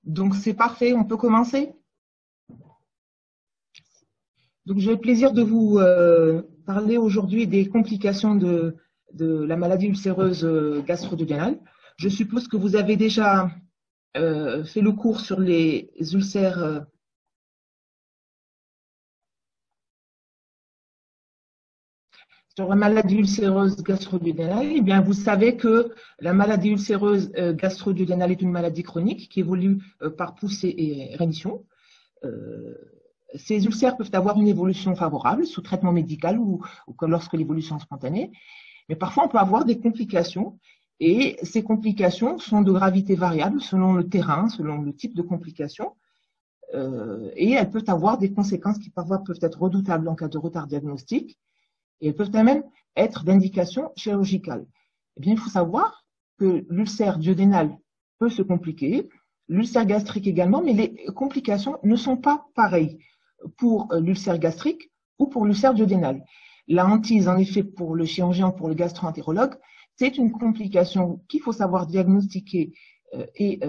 Donc, c'est parfait, on peut commencer. Donc, j'ai le plaisir de vous parler aujourd'hui des complications de la maladie ulcéreuse gastro-duodénale. Je suppose que vous avez déjà fait le cours sur les ulcères sur la maladie ulcéreuse gastro-duodénale. Eh bien, vous savez que la maladie ulcéreuse gastro-duodénale est une maladie chronique qui évolue par poussée et rémission. Ces ulcères peuvent avoir une évolution favorable sous traitement médical ou lorsque l'évolution est spontanée, mais parfois on peut avoir des complications et ces complications sont de gravité variable selon le terrain, selon le type de complications et elles peuvent avoir des conséquences qui parfois peuvent être redoutables en cas de retard diagnostique et elles peuvent même être d'indication chirurgicale. Eh bien, il faut savoir que l'ulcère duodénal peut se compliquer, l'ulcère gastrique également, mais les complications ne sont pas pareilles pour l'ulcère gastrique ou pour l'ulcère duodénal. La hantise, en effet, pour le chirurgien, pour le gastro-entérologue, c'est une complication qu'il faut savoir diagnostiquer et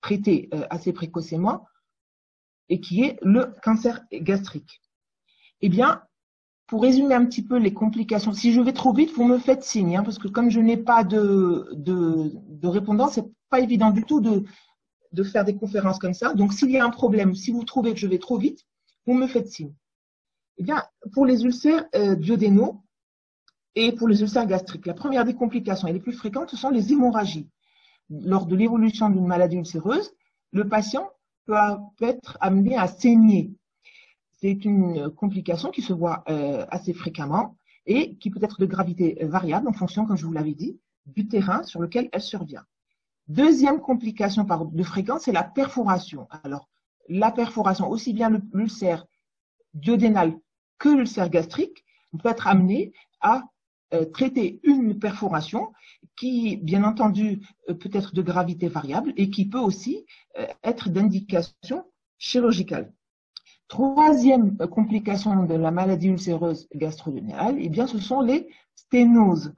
traiter assez précocement et qui est le cancer gastrique. Eh bien, pour résumer un petit peu les complications, si je vais trop vite, vous me faites signe, hein, parce que comme je n'ai pas de répondant, c'est pas évident du tout de faire des conférences comme ça. Donc, s'il y a un problème, si vous trouvez que je vais trop vite, vous me faites signe. Eh bien, pour les ulcères duodénaux et pour les ulcères gastriques, la première des complications et les plus fréquentes, ce sont les hémorragies. Lors de l'évolution d'une maladie ulcéreuse, le patient peut être amené à saigner. C'est une complication qui se voit assez fréquemment et qui peut être de gravité variable en fonction, comme je vous l'avais dit, du terrain sur lequel elle survient. Deuxième complication de fréquence, c'est la perforation. Alors, la perforation, aussi bien l'ulcère duodénal que l'ulcère gastrique, on peut être amené à traiter une perforation qui, bien entendu, peut être de gravité variable et qui peut aussi être d'indication chirurgicale. Troisième complication de la maladie ulcéreuse gastro-duodénale, eh bien, ce sont les sténoses.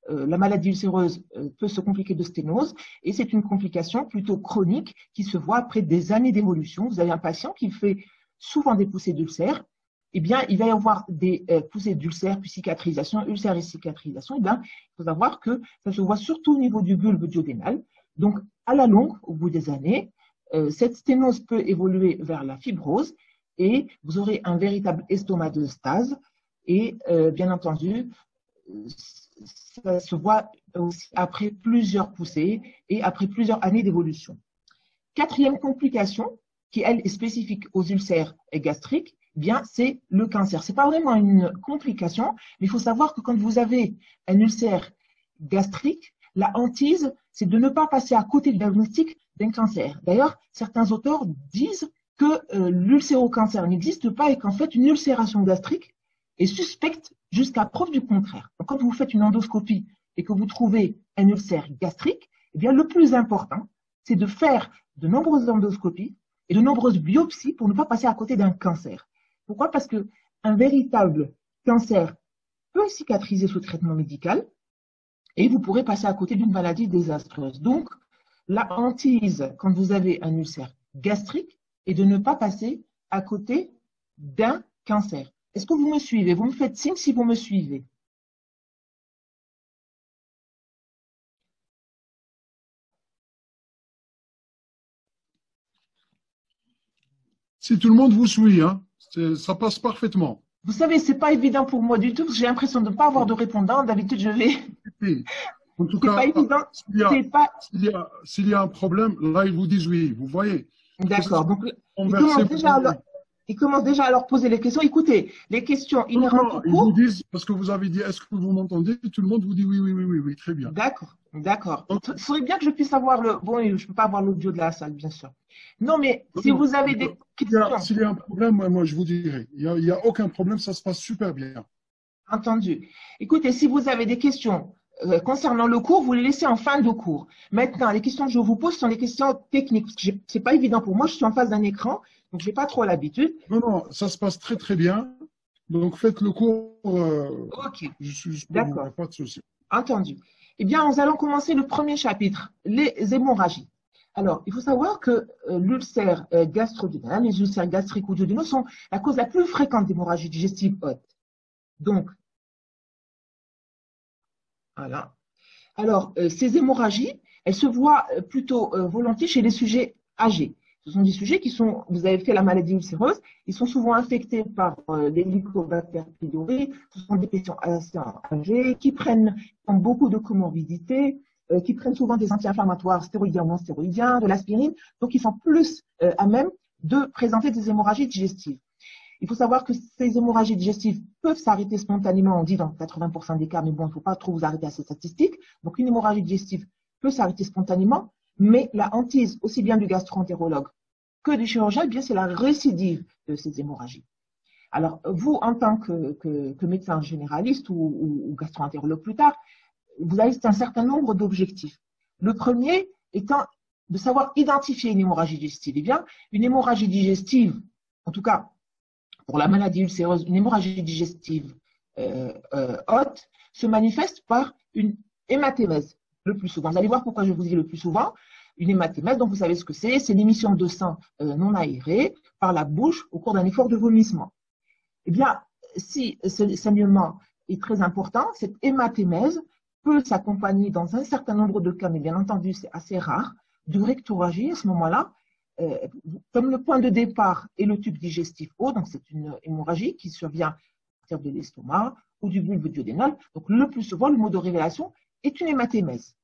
La maladie ulcéreuse peut se compliquer de sténose et c'est une complication plutôt chronique qui se voit après des années d'évolution. Vous avez un patient qui fait souvent des poussées d'ulcères, eh bien, il va y avoir des poussées d'ulcères, puis cicatrisation, ulcère et cicatrisation. Eh bien, il faut savoir que ça se voit surtout au niveau du bulbe duodénal. Donc, à la longue, au bout des années, cette sténose peut évoluer vers la fibrose et vous aurez un véritable estomac de stase et, bien entendu, ça se voit aussi après plusieurs poussées et après plusieurs années d'évolution. Quatrième complication, qui elle est spécifique aux ulcères gastriques, eh bien c'est le cancer. Ce n'est pas vraiment une complication, mais il faut savoir que quand vous avez un ulcère gastrique, la hantise, c'est de ne pas passer à côté du diagnostic d'un cancer. D'ailleurs, certains auteurs disent que l'ulcérocancer n'existe pas et qu'en fait une ulcération gastrique est suspecte jusqu'à preuve du contraire. Donc, quand vous faites une endoscopie et que vous trouvez un ulcère gastrique, eh bien, le plus important, c'est de faire de nombreuses endoscopies et de nombreuses biopsies pour ne pas passer à côté d'un cancer. Pourquoi? Parce qu'un véritable cancer peut cicatriser sous traitement médical et vous pourrez passer à côté d'une maladie désastreuse. Donc, la hantise, quand vous avez un ulcère gastrique, est de ne pas passer à côté d'un cancer. Est-ce que vous me suivez? Vous me faites signe si vous me suivez. Si tout le monde vous suit, hein, ça passe parfaitement. Vous savez, ce n'est pas évident pour moi du tout, parce que j'ai l'impression de ne pas avoir de répondant. D'habitude, je vais. En tout C'est cas, pas évident. s'il y a un problème, là, ils vous disent oui, vous voyez. D'accord. Donc, ils commencent déjà à leur poser les questions. Écoutez, les questions inhérentes au ils vous cours. disent, parce que vous avez dit, est-ce que vous m'entendez? Tout le monde vous dit oui, oui, oui, oui, oui, très bien. D'accord, d'accord. Il faudrait bien que je puisse avoir le. Bon, je ne peux pas avoir l'audio de la salle, bien sûr. Non, mais si vous avez des questions. S'il y a un problème, moi, je vous dirai. Il n'y a aucun problème, ça se passe super bien. Entendu. Écoutez, si vous avez des questions concernant le cours, vous les laissez en fin de cours. Maintenant, les questions que je vous pose sont des questions techniques. Ce n'est pas évident pour moi, je suis en face d'un écran, donc je n'ai pas trop l'habitude. Non, ça se passe très, très bien. Donc, faites le cours. Ok. Je suis d'accord. pas de souci. Entendu. Eh bien, nous allons commencer le premier chapitre, les hémorragies. Alors, il faut savoir que l'ulcère gastro-duodénal, les ulcères gastriques ou duodénaux sont la cause la plus fréquente d'hémorragie digestive haute. Donc, voilà. Alors, ces hémorragies, elles se voient plutôt volontiers chez les sujets âgés. Ce sont des sujets qui sont, vous avez fait la maladie ulcéreuse, ils sont souvent infectés par l'Helicobacter pylori, ce sont des patients assez âgés qui ont beaucoup de comorbidités, qui prennent souvent des anti-inflammatoires stéroïdiens ou non stéroïdiens, de l'aspirine, donc ils sont plus à même de présenter des hémorragies digestives. Il faut savoir que ces hémorragies digestives peuvent s'arrêter spontanément, on dit dans 80% des cas, mais bon, il ne faut pas trop vous arrêter à ces statistiques. Donc, une hémorragie digestive peut s'arrêter spontanément, mais la hantise, aussi bien du gastro-entérologue que du chirurgien, eh bien, c'est la récidive de ces hémorragies. Alors, vous, en tant que médecin généraliste ou gastro-entérologue plus tard, vous avez un certain nombre d'objectifs. Le premier étant de savoir identifier une hémorragie digestive. Eh bien, une hémorragie digestive, en tout cas, pour la maladie ulcéreuse, une hémorragie digestive haute se manifeste par une hématémèse le plus souvent. Vous allez voir pourquoi je vous dis le plus souvent. Une hématémèse, donc vous savez ce que c'est l'émission de sang non aéré par la bouche au cours d'un effort de vomissement. Eh bien, si ce saignement est très important, cette hématémèse peut s'accompagner dans un certain nombre de cas, mais bien entendu, c'est assez rare, de rectorragie à ce moment-là. Comme le point de départ est le tube digestif haut, donc c'est une hémorragie qui survient à partir de l'estomac ou du bulbe duodénal. Donc le plus souvent, le mot de révélation est une hématémèse.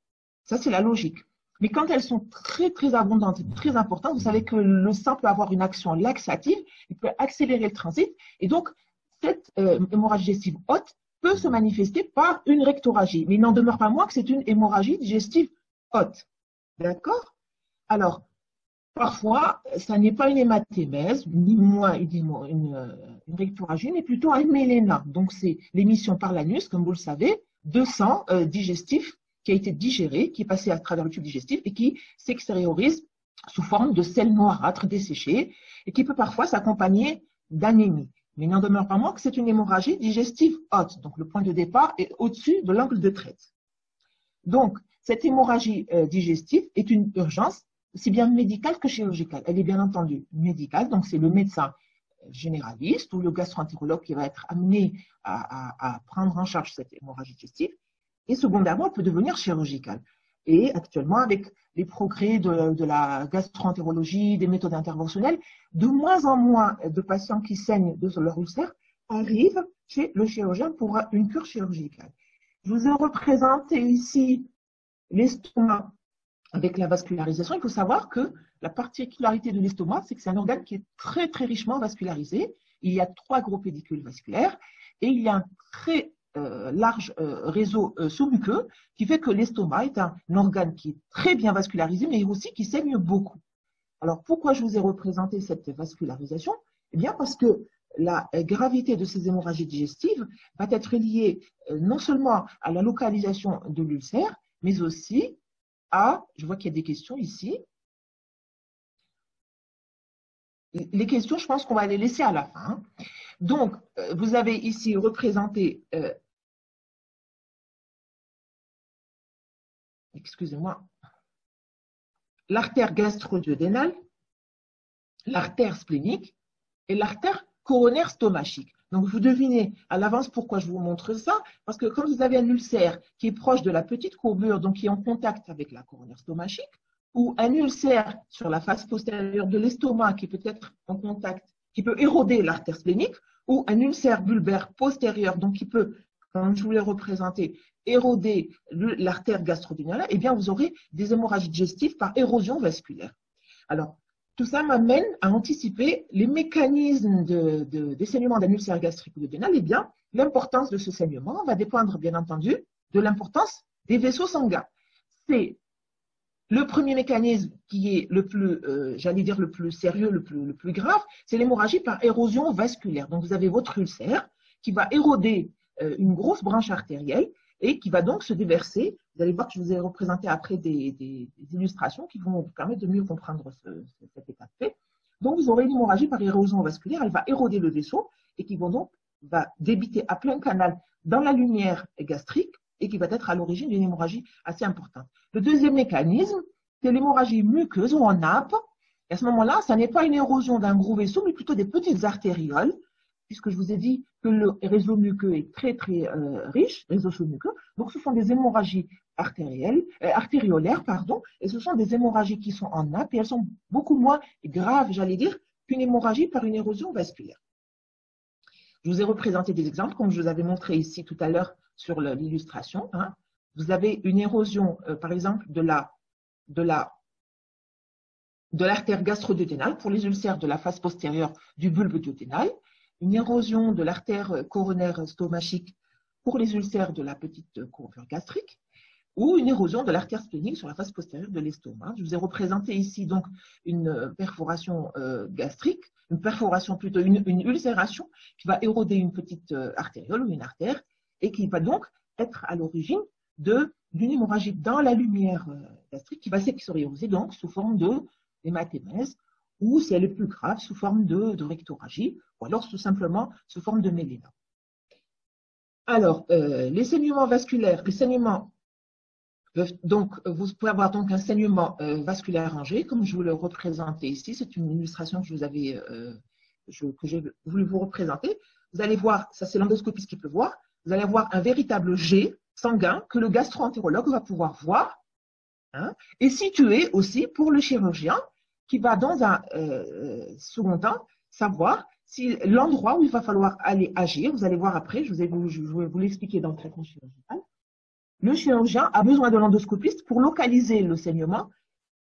Ça, c'est la logique. Mais quand elles sont très, très abondantes et très importantes, vous savez que le sang peut avoir une action laxative, il peut accélérer le transit. Et donc, cette hémorragie digestive haute peut se manifester par une rectorragie. Mais il n'en demeure pas moins que c'est une hémorragie digestive haute. D'accord? Alors, parfois, ça n'est pas une hématémèse, ni moins une rectorragie, mais plutôt un méléna. Donc, c'est l'émission par l'anus, comme vous le savez, de sang digestif qui a été digéré, qui est passé à travers le tube digestif et qui s'extériorise sous forme de sels noirâtres desséchés et qui peut parfois s'accompagner d'anémie. Mais il n'en demeure pas moins que c'est une hémorragie digestive haute. Donc, le point de départ est au-dessus de l'angle de traite. Donc, cette hémorragie digestive est une urgence aussi bien médicale que chirurgicale. Elle est bien entendu médicale, donc c'est le médecin généraliste ou le gastro-entérologue qui va être amené à prendre en charge cette hémorragie digestive. Et secondairement, elle peut devenir chirurgicale. Et actuellement, avec les progrès de la gastro-entérologie, des méthodes interventionnelles, de moins en moins de patients qui saignent de leur ulcère arrivent chez le chirurgien pour une cure chirurgicale. Je vous ai représenté ici l'estomac avec la vascularisation. Il faut savoir que la particularité de l'estomac, c'est que c'est un organe qui est très, très richement vascularisé. Il y a 3 gros pédicules vasculaires et il y a un très large réseau sous-muqueux qui fait que l'estomac est un organe qui est très bien vascularisé, mais aussi qui saigne beaucoup. Alors, pourquoi je vous ai représenté cette vascularisation? Eh bien, parce que la gravité de ces hémorragies digestives va être liée non seulement à la localisation de l'ulcère, mais aussi je vois qu'il y a des questions ici. Les questions, je pense qu'on va les laisser à la fin. Donc, vous avez ici représenté, excusez-moi, l'artère gastro-duodénale, l'artère splénique et l'artère coronaire stomachique. Donc, vous devinez à l'avance pourquoi je vous montre ça, parce que comme vous avez un ulcère qui est proche de la petite courbure, donc qui est en contact avec la coronaire stomachique, ou un ulcère sur la face postérieure de l'estomac qui peut être en contact, qui peut éroder l'artère splénique, ou un ulcère bulbaire postérieur, donc qui peut, comme je vous l'ai représenté, éroder l'artère gastro-duodénale, eh bien, vous aurez des hémorragies digestives par érosion vasculaire. Alors, tout ça m'amène à anticiper les mécanismes des saignements d'un ulcère gastrique ou duodénal. Eh bien, l'importance de ce saignement va dépendre, bien entendu, de l'importance des vaisseaux sanguins. C'est le premier mécanisme qui est le plus, j'allais dire le plus sérieux, le plus grave, c'est l'hémorragie par érosion vasculaire. Donc, vous avez votre ulcère qui va éroder une grosse branche artérielle et qui va donc se déverser. Vous allez voir que je vous ai représenté après des illustrations qui vont vous permettre de mieux comprendre cet état de fait. Donc, vous aurez une hémorragie par érosion vasculaire, elle va éroder le vaisseau et qui va débiter à plein canal dans la lumière gastrique et qui va être à l'origine d'une hémorragie assez importante. Le deuxième mécanisme, c'est l'hémorragie muqueuse ou en nappe. Et à ce moment-là, ça n'est pas une érosion d'un gros vaisseau, mais plutôt des petites artérioles, puisque je vous ai dit que le réseau muqueux est très riche, réseau muqueux. Donc ce sont des hémorragies artériolaires, et ce sont des hémorragies qui sont en nappe et elles sont beaucoup moins graves, j'allais dire, qu'une hémorragie par une érosion vasculaire. Je vous ai représenté des exemples, comme je vous avais montré ici tout à l'heure sur l'illustration. Hein. Vous avez une érosion, par exemple, de l'artère gastro-duodénale pour les ulcères de la face postérieure du bulbe duodénal, une érosion de l'artère coronaire stomachique pour les ulcères de la petite courbure gastrique, ou une érosion de l'artère splénique sur la face postérieure de l'estomac. Je vous ai représenté ici donc une perforation gastrique, une perforation plutôt une ulcération qui va éroder une petite artériole ou une artère et qui va donc être à l'origine d'une hémorragie dans la lumière gastrique qui va s'extérioriser donc sous forme de hématémèse ou si elle est plus grave sous forme de rectorragie ou alors tout simplement sous forme de méléna. Alors, les saignements vasculaires, donc, vous pouvez avoir donc un saignement vasculaire rangé, comme je vous le représentais ici. C'est une illustration que j'ai voulu vous représenter. Vous allez voir, ça c'est l'endoscopiste qui peut voir, vous allez avoir un véritable jet sanguin que le gastro-entérologue va pouvoir voir, hein, et situé aussi pour le chirurgien qui va dans un second temps savoir si l'endroit où il va falloir aller agir, vous allez voir après, je vais vous l'expliquer dans le traitement chirurgical. Le chirurgien a besoin de l'endoscopiste pour localiser le saignement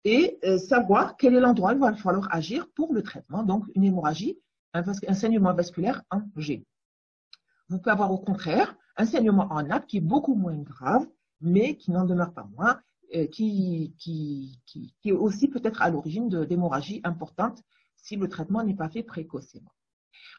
et savoir quel est l'endroit où il va falloir agir pour le traitement, donc une hémorragie, un saignement vasculaire en G. Vous pouvez avoir au contraire un saignement en nappe qui est beaucoup moins grave, mais qui n'en demeure pas moins, qui est aussi peut-être à l'origine d'hémorragies importantes si le traitement n'est pas fait précocement.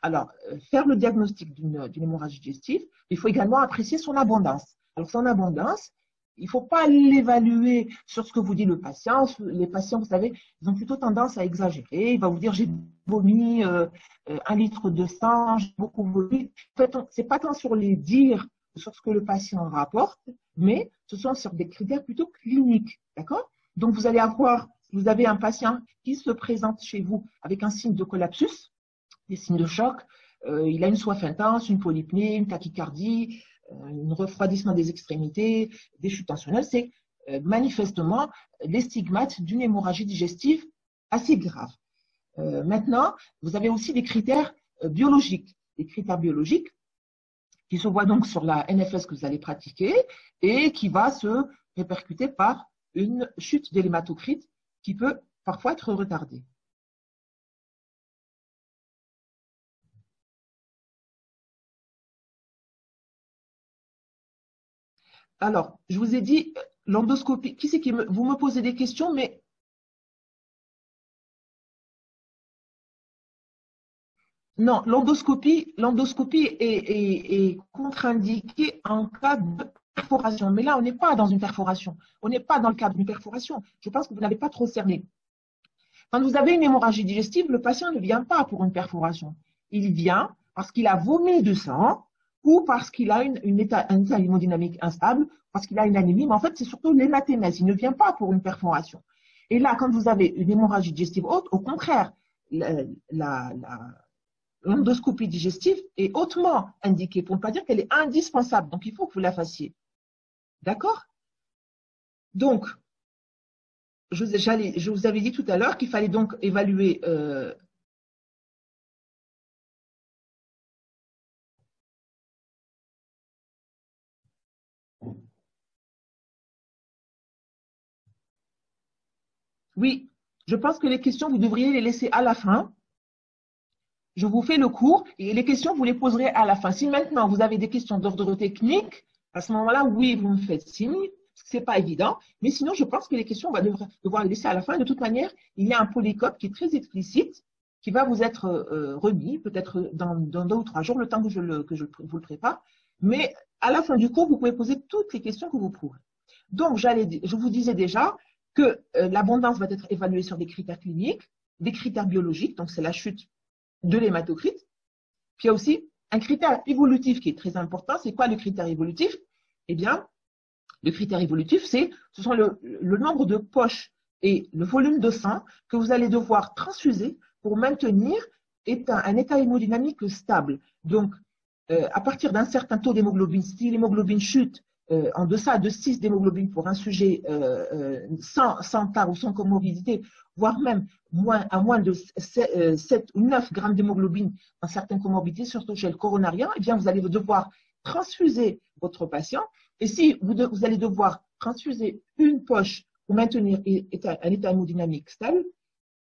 Alors, faire le diagnostic d'une hémorragie digestive, il faut également apprécier son abondance. Alors, son abondance, il ne faut pas l'évaluer sur ce que vous dit le patient. Les patients, vous savez, ils ont plutôt tendance à exagérer. Il va vous dire, j'ai vomi 1 litre de sang, j'ai beaucoup vomi. En fait, ce n'est pas tant sur les dires, sur ce que le patient rapporte, mais ce sont sur des critères plutôt cliniques. D'accord? Donc, vous avez un patient qui se présente chez vous avec un signe de collapsus, des signes de choc. Il a une soif intense, une polypnée, une tachycardie, un refroidissement des extrémités, des chutes tensionnelles, c'est manifestement les stigmates d'une hémorragie digestive assez grave. Maintenant, vous avez aussi des critères biologiques. Les critères biologiques qui se voient donc sur la NFS que vous allez pratiquer et qui va se répercuter par une chute de l'hématocrite qui peut parfois être retardée. Alors, je vous ai dit, l'endoscopie, qui c'est vous me posez des questions, mais non, l'endoscopie est contre-indiquée en cas de perforation. Mais là, on n'est pas dans une perforation. On n'est pas dans le cadre d'une perforation. Je pense que vous n'avez pas trop cerné. Quand vous avez une hémorragie digestive, le patient ne vient pas pour une perforation. Il vient parce qu'il a vomi du sang, ou parce qu'il a un état hémodynamique instable, parce qu'il a une anémie, mais en fait, c'est surtout l'hématémèse. Il ne vient pas pour une perforation. Et là, quand vous avez une hémorragie digestive haute, au contraire, l'endoscopie digestive est hautement indiquée, pour ne pas dire qu'elle est indispensable. Donc, il faut que vous la fassiez. D'accord? Donc, je vous avais dit tout à l'heure qu'il fallait donc évaluer oui, je pense que les questions, vous devriez les laisser à la fin. Je vous fais le cours et les questions, vous les poserez à la fin. Si maintenant, vous avez des questions d'ordre technique, à ce moment-là, oui, vous me faites signe, parce que ce n'est pas évident. Mais sinon, je pense que les questions, on va devoir les laisser à la fin. De toute manière, il y a un polycope qui est très explicite, qui va vous être remis, peut-être dans 2 ou 3 jours, le temps que je vous le prépare. Mais à la fin du cours, vous pouvez poser toutes les questions que vous pourrez. Donc, je vous disais déjà que l'abondance va être évaluée sur des critères cliniques, des critères biologiques, donc c'est la chute de l'hématocrite. Puis il y a aussi un critère évolutif qui est très important. C'est quoi le critère évolutif? Eh bien, le critère évolutif, ce sont le nombre de poches Et le volume de sang que vous allez devoir transfuser pour maintenir un état hémodynamique stable. Donc, à partir d'un certain taux d'hémoglobine, si l'hémoglobine chute en deçà de 6 d'hémoglobine pour un sujet sans TAR ou sans comorbidité, voire même à moins de 7 ou 9 grammes d'hémoglobine dans certaines comorbidités, surtout chez le coronarien, eh bien, vous allez devoir transfuser votre patient. Et si vous allez devoir transfuser une poche pour maintenir un état hémodynamique stable,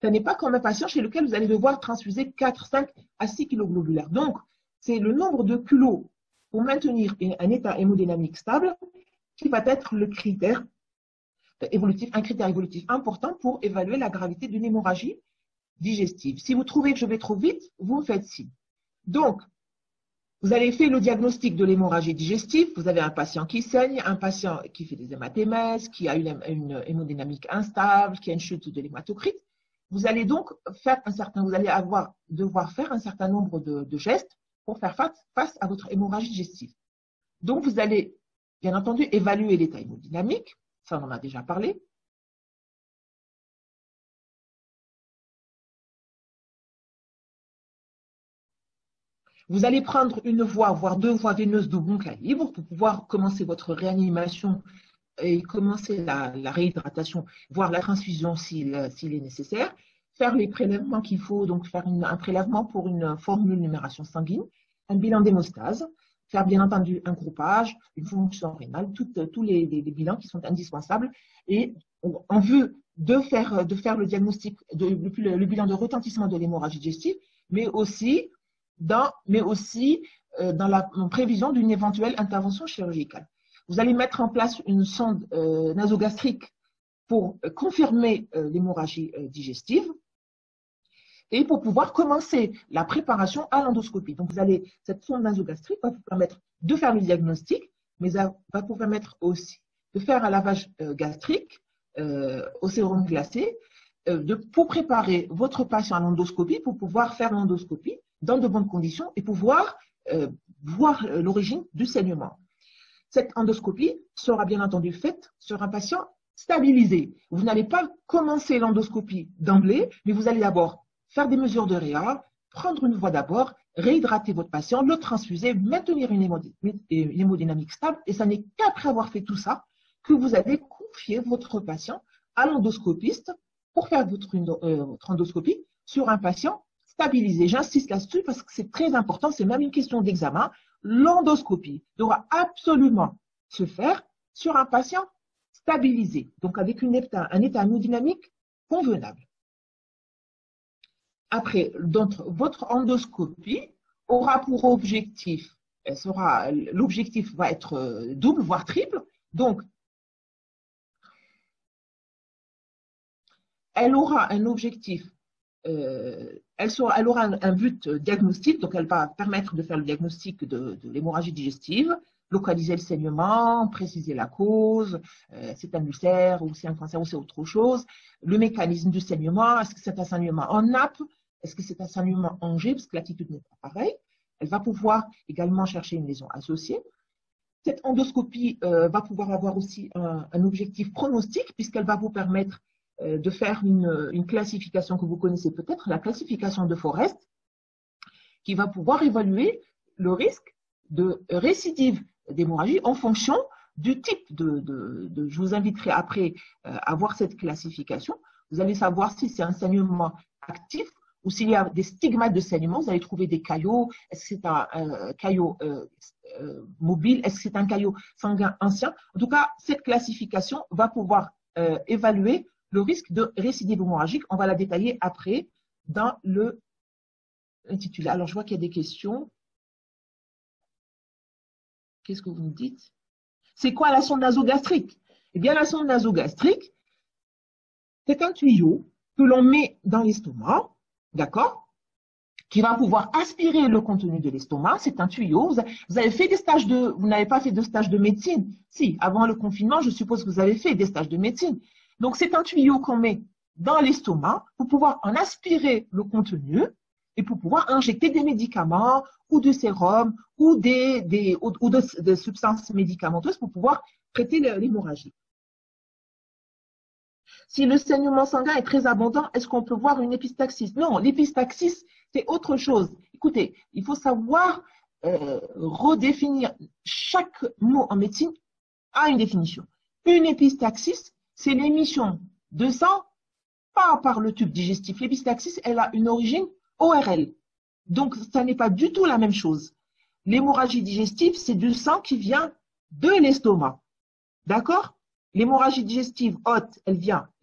ce n'est pas comme un patient chez lequel vous allez devoir transfuser 4, 5 à 6 kg globulaires. Donc, c'est le nombre de kilos pour maintenir un état hémodynamique stable qui va être le critère évolutif, un critère évolutif important pour évaluer la gravité d'une hémorragie digestive. Si vous trouvez que je vais trop vite, vous me faites signe. Donc, vous avez fait le diagnostic de l'hémorragie digestive, vous avez un patient qui saigne, un patient qui fait des hématémèses, qui a une hémodynamique instable, qui a une chute de l'hématocrite. Vous allez donc devoir faire un certain nombre de gestes pour faire face à votre hémorragie digestive. Donc, vous allez, bien entendu, évaluer l'état hémodynamique, ça on en a déjà parlé. Vous allez prendre une voie, voire 2 voies veineuses de bon calibre pour pouvoir commencer votre réanimation et commencer la réhydratation, voire la transfusion s'il est nécessaire. Faire les prélèvements qu'il faut, donc faire un prélèvement pour une formule numération sanguine, un bilan d'hémostase, faire bien entendu un groupage, une fonction rénale, tous les bilans qui sont indispensables. Et en vue de faire le diagnostic, le bilan de retentissement de l'hémorragie digestive, mais aussi dans la prévision d'une éventuelle intervention chirurgicale. Vous allez mettre en place une sonde nasogastrique pour confirmer l'hémorragie digestive et pour pouvoir commencer la préparation à l'endoscopie. Donc, cette sonde nasogastrique va vous permettre de faire le diagnostic, mais ça va vous permettre aussi de faire un lavage gastrique au sérum glacé pour préparer votre patient à l'endoscopie, pour pouvoir faire l'endoscopie dans de bonnes conditions et pouvoir voir l'origine du saignement. Cette endoscopie sera bien entendu faite sur un patient stabilisé. Vous n'allez pas commencer l'endoscopie d'emblée, mais vous allez d'abord faire des mesures de réa, prendre une voie d'abord, réhydrater votre patient, le transfuser, maintenir une hémodynamique stable. Et ce n'est qu'après avoir fait tout ça que vous allez confier votre patient à l'endoscopiste pour faire votre endoscopie sur un patient stabilisé. J'insiste là-dessus parce que c'est très important, c'est même une question d'examen. L'endoscopie devra absolument se faire sur un patient stabilisé, donc avec un état hémodynamique convenable. Après, votre endoscopie aura pour objectif, l'objectif va être double, voire triple. Donc, elle aura un objectif, elle aura un but diagnostique, donc elle va permettre de faire le diagnostic de l'hémorragie digestive, localiser le saignement, préciser la cause, c'est un ulcère ou c'est un cancer ou c'est autre chose, le mécanisme du saignement, est-ce que c'est un saignement en nappe, est-ce que c'est un saignement en jet, parce que l'attitude n'est pas pareille. Elle va pouvoir également chercher une lésion associée. Cette endoscopie va pouvoir avoir aussi un objectif pronostic, puisqu'elle va vous permettre de faire une classification que vous connaissez peut-être, la classification de Forest, qui va pouvoir évaluer le risque de récidive d'hémorragie en fonction du type je vous inviterai après à voir cette classification. Vous allez savoir si c'est un saignement actif ou s'il y a des stigmates de saignement. Vous allez trouver des caillots. Est-ce que c'est un caillot mobile? Est-ce que c'est un caillot sanguin ancien? En tout cas, cette classification va pouvoir évaluer le risque de récidive hémorragique. On va la détailler après dans l'intitulé. Alors, je vois qu'il y a des questions. Qu'est-ce que vous me dites? C'est quoi la sonde nasogastrique? Eh bien, la sonde nasogastrique, c'est un tuyau que l'on met dans l'estomac, d'accord, qui va pouvoir aspirer le contenu de l'estomac. C'est un tuyau. Vous avez fait des stages vous n'avez pas fait de stage de médecine? Si, avant le confinement, je suppose que vous avez fait des stages de médecine. Donc, c'est un tuyau qu'on met dans l'estomac pour pouvoir en aspirer le contenu et pour pouvoir injecter des médicaments ou du sérum ou des substances médicamenteuses pour pouvoir traiter l'hémorragie. Si le saignement sanguin est très abondant, est-ce qu'on peut voir une épistaxis? Non, l'épistaxis, c'est autre chose. Écoutez, il faut savoir redéfinir. Chaque mot en médecine a une définition. Une épistaxis, c'est l'émission de sang pas par le tube digestif. L'épistaxis, elle a une origine ORL. Donc, ça n'est pas du tout la même chose. L'hémorragie digestive, c'est du sang qui vient de l'estomac. D'accord? L'hémorragie digestive haute, il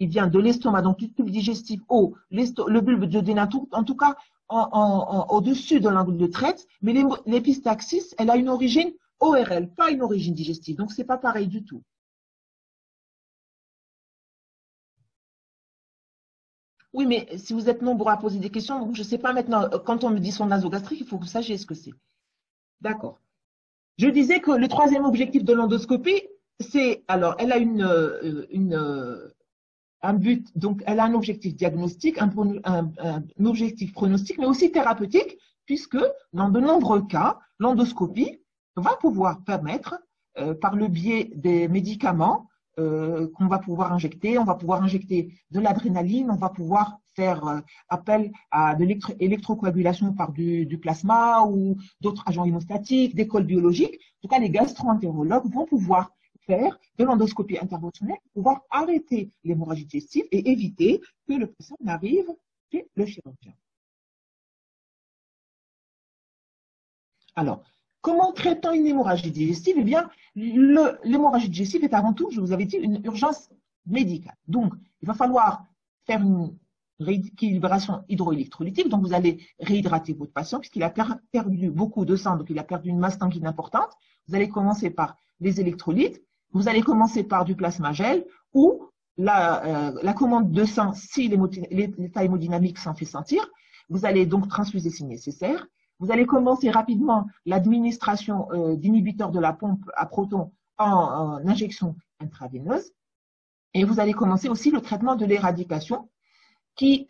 vient de l'estomac, donc du tube digestif haut, le bulbe duodénal, en tout cas au-dessus de l'angle de traite, mais l'épistaxis, elle a une origine ORL, pas une origine digestive. Donc, c'est pas pareil du tout. Oui, mais si vous êtes nombreux à poser des questions, donc je ne sais pas maintenant, quand on me dit son nasogastrique, il faut que vous sachiez ce que c'est. D'accord. Je disais que le troisième objectif de l'endoscopie, c'est, alors, elle a un but, donc elle a un objectif diagnostique, un objectif pronostic, mais aussi thérapeutique, puisque dans de nombreux cas, l'endoscopie va pouvoir permettre, par le biais des médicaments, qu'on va pouvoir injecter, on va pouvoir injecter de l'adrénaline, on va pouvoir faire appel à de l'électrocoagulation par du plasma ou d'autres agents hémostatiques, des cols biologiques. En tout cas, les gastro-entérologues vont pouvoir faire de l'endoscopie interventionnelle pour pouvoir arrêter l'hémorragie digestive et éviter que le patient n'arrive chez le chirurgien. Alors, comment traitons une hémorragie digestive? Eh bien, l'hémorragie digestive est avant tout, je vous avais dit, une urgence médicale. Donc, il va falloir faire une rééquilibration hydroélectrolytique. Donc, vous allez réhydrater votre patient puisqu'il a perdu beaucoup de sang, donc il a perdu une masse sanguine importante. Vous allez commencer par les électrolytes. Vous allez commencer par du plasma gel ou la commande de sang si l'état hémodynamique s'en fait sentir. Vous allez donc transfuser si nécessaire. Vous allez commencer rapidement l'administration d'inhibiteurs de la pompe à protons en injection intraveineuse. Et vous allez commencer aussi le traitement de l'éradication qui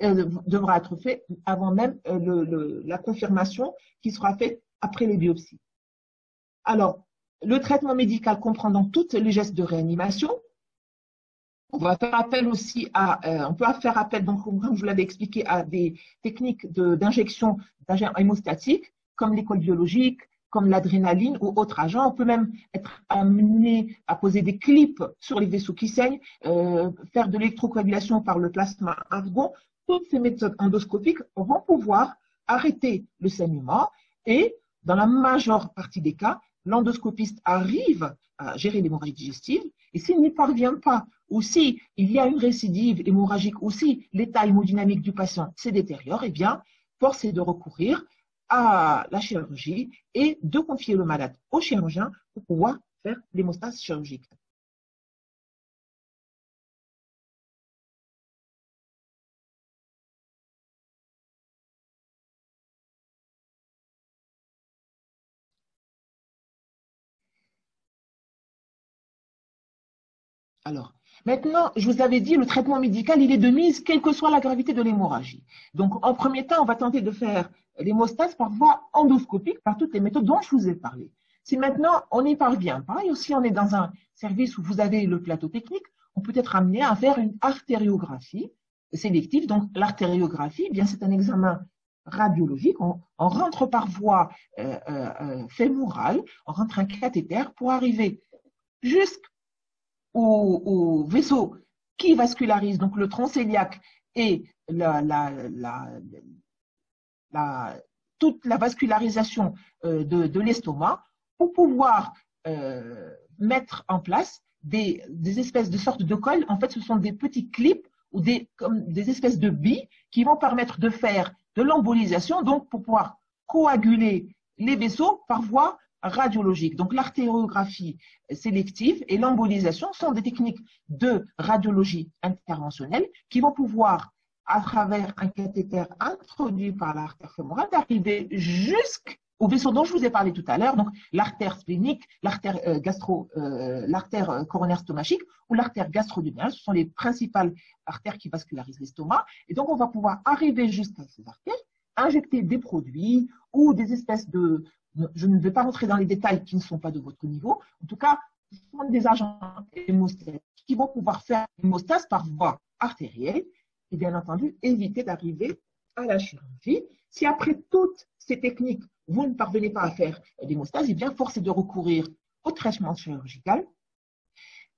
devra être fait avant même la confirmation qui sera faite après les biopsies. Alors, le traitement médical comprend donc tous les gestes de réanimation. On va faire appel aussi on peut faire appel, donc, comme je vous l'avais expliqué, à des techniques d'injection d'agents hémostatiques, comme les cols biologiques, comme l'adrénaline ou autres agents. On peut même être amené à poser des clips sur les vaisseaux qui saignent, faire de l'électrocoagulation par le plasma argon. Toutes ces méthodes endoscopiques vont pouvoir arrêter le saignement et, dans la majeure partie des cas, l'endoscopiste arrive à gérer l'hémorragie digestive et s'il n'y parvient pas, ou si il y a une récidive hémorragique, ou si l'état hémodynamique du patient se détériore, eh bien, force est de recourir à la chirurgie et de confier le malade au chirurgien pour pouvoir faire l'hémostase chirurgique. Alors, maintenant, je vous avais dit, le traitement médical, il est de mise, quelle que soit la gravité de l'hémorragie. Donc, en premier temps, on va tenter de faire l'hémostase par voie endoscopique, par toutes les méthodes dont je vous ai parlé. Si maintenant, on n'y parvient pas, et aussi on est dans un service où vous avez le plateau technique, on peut être amené à faire une artériographie sélective. Donc, l'artériographie, eh bien, c'est un examen radiologique. On rentre par voie fémorale, on rentre un cathéter pour arriver au vaisseau qui vascularise, donc le tronc cœliaque et toute la vascularisation de l'estomac pour pouvoir mettre en place des espèces de sortes de cols. En fait, ce sont des petits clips ou comme des espèces de billes qui vont permettre de faire de l'embolisation, donc pour pouvoir coaguler les vaisseaux par voie radiologique. Donc l'artériographie sélective et l'embolisation sont des techniques de radiologie interventionnelle qui vont pouvoir, à travers un cathéter introduit par l'artère fémorale, d'arriver jusqu'au vaisseau dont je vous ai parlé tout à l'heure, donc l'artère splénique, l'artère l'artère coronaire stomachique ou l'artère gastro-duodénale. Ce sont les principales artères qui vascularisent l'estomac. Et donc, on va pouvoir arriver jusqu'à ces artères, injecter des produits ou des espèces de... Je ne vais pas rentrer dans les détails qui ne sont pas de votre niveau. En tout cas, ce sont des agents hémostatiques qui vont pouvoir faire l'hémostase par voie artérielle et bien entendu éviter d'arriver à la chirurgie. Si après toutes ces techniques, vous ne parvenez pas à faire l'hémostase, eh bien force est de recourir au traitement chirurgical.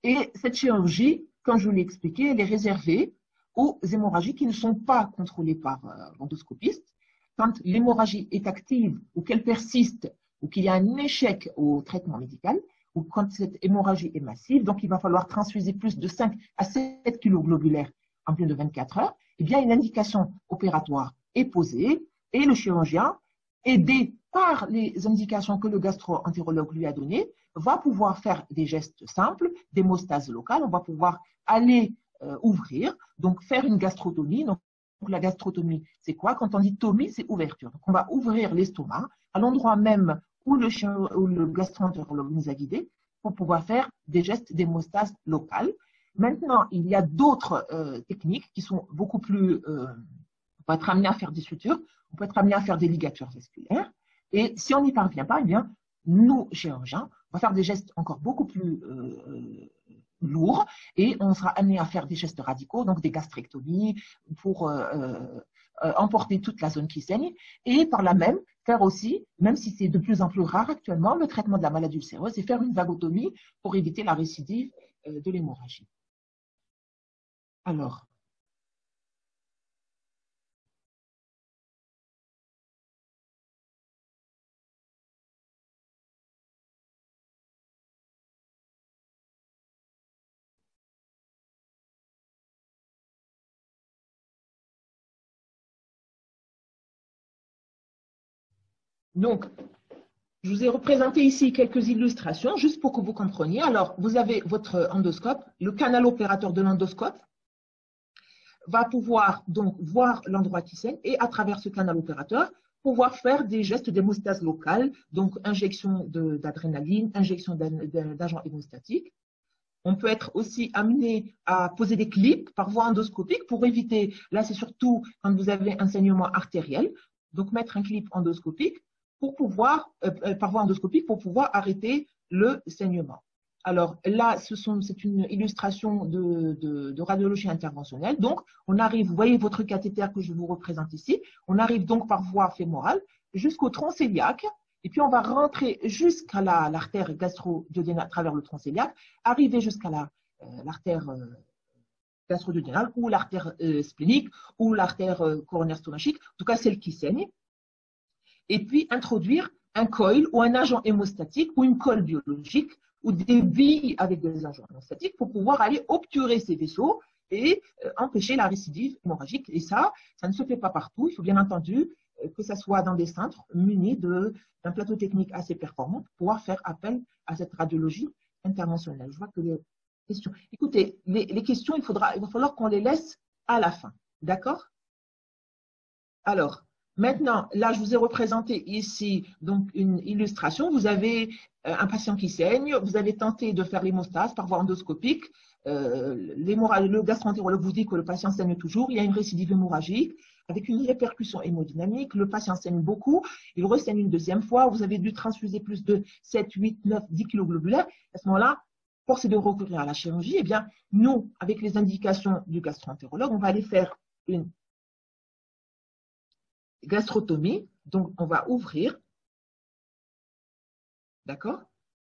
Et cette chirurgie, comme je vous l'ai expliqué, elle est réservée aux hémorragies qui ne sont pas contrôlées par l'endoscopiste. Quand l'hémorragie est active ou qu'elle persiste ou qu'il y a un échec au traitement médical, ou quand cette hémorragie est massive, donc il va falloir transfuser plus de 5 à 7 kg globulaires en plus de 24 heures, eh bien une indication opératoire est posée et le chirurgien, aidé par les indications que le gastro-entérologue lui a données, va pouvoir faire des gestes simples, d'hémostase locale. On va pouvoir aller ouvrir, donc faire une gastrotomie. Donc la gastrotomie, c'est quoi? Quand on dit tomie, c'est ouverture. Donc on va ouvrir l'estomac à l'endroit même où le gastro-entérologue nous a guidés pour pouvoir faire des gestes d'hémostase locale. Maintenant, il y a d'autres techniques qui sont beaucoup plus... on peut être amené à faire des sutures, on peut être amené à faire des ligatures vasculaires. Et si on n'y parvient pas, eh bien, nous, chirurgiens, on va faire des gestes encore beaucoup plus lourds et on sera amené à faire des gestes radicaux, donc des gastrectomies pour emporter toute la zone qui saigne et par là même faire aussi, même si c'est de plus en plus rare actuellement, le traitement de la maladie ulcéreuse et faire une vagotomie pour éviter la récidive de l'hémorragie. Alors, donc, je vous ai représenté ici quelques illustrations, juste pour que vous compreniez. Alors, vous avez votre endoscope, le canal opérateur de l'endoscope va pouvoir donc voir l'endroit qui saigne et à travers ce canal opérateur, pouvoir faire des gestes d'hémostase locale, donc injection d'adrénaline, injection d'agents hémostatiques. On peut être aussi amené à poser des clips par voie endoscopique pour éviter, là c'est surtout quand vous avez un saignement artériel, donc mettre un clip endoscopique pour pouvoir, par voie endoscopique pour pouvoir arrêter le saignement. Alors là, c'est une illustration de radiologie interventionnelle. Donc, on arrive, vous voyez votre cathéter que je vous représente ici, on arrive donc par voie fémorale jusqu'au tronc cœliaque, et puis on va rentrer jusqu'à l'artère gastro-duodénale à travers le tronc cœliaque, arriver jusqu'à l'artère gastro-duodénale ou l'artère splénique ou l'artère coronaire stomachique, en tout cas celle qui saigne, et puis introduire un coil ou un agent hémostatique ou une colle biologique ou des billes avec des agents hémostatiques pour pouvoir aller obturer ces vaisseaux et empêcher la récidive hémorragique. Et ça ne se fait pas partout. Il faut bien entendu que ce soit dans des centres munis d'un plateau technique assez performant pour pouvoir faire appel à cette radiologie interventionnelle. Je vois que les questions. Écoutez, les questions, il va falloir qu'on les laisse à la fin. D'accord? Alors, maintenant, là, je vous ai représenté ici donc une illustration. Vous avez un patient qui saigne, vous avez tenté de faire l'hémostase par voie endoscopique. Le gastro-entérologue vous dit que le patient saigne toujours, il y a une récidive hémorragique avec une répercussion hémodynamique, le patient saigne beaucoup, il ressaigne une deuxième fois, vous avez dû transfuser plus de 7, 8, 9, 10 kg globulaires. À ce moment-là, force est de recourir à la chirurgie. Eh bien, nous, avec les indications du gastro-entérologue, on va aller faire une gastrotomie, donc on va ouvrir, d'accord?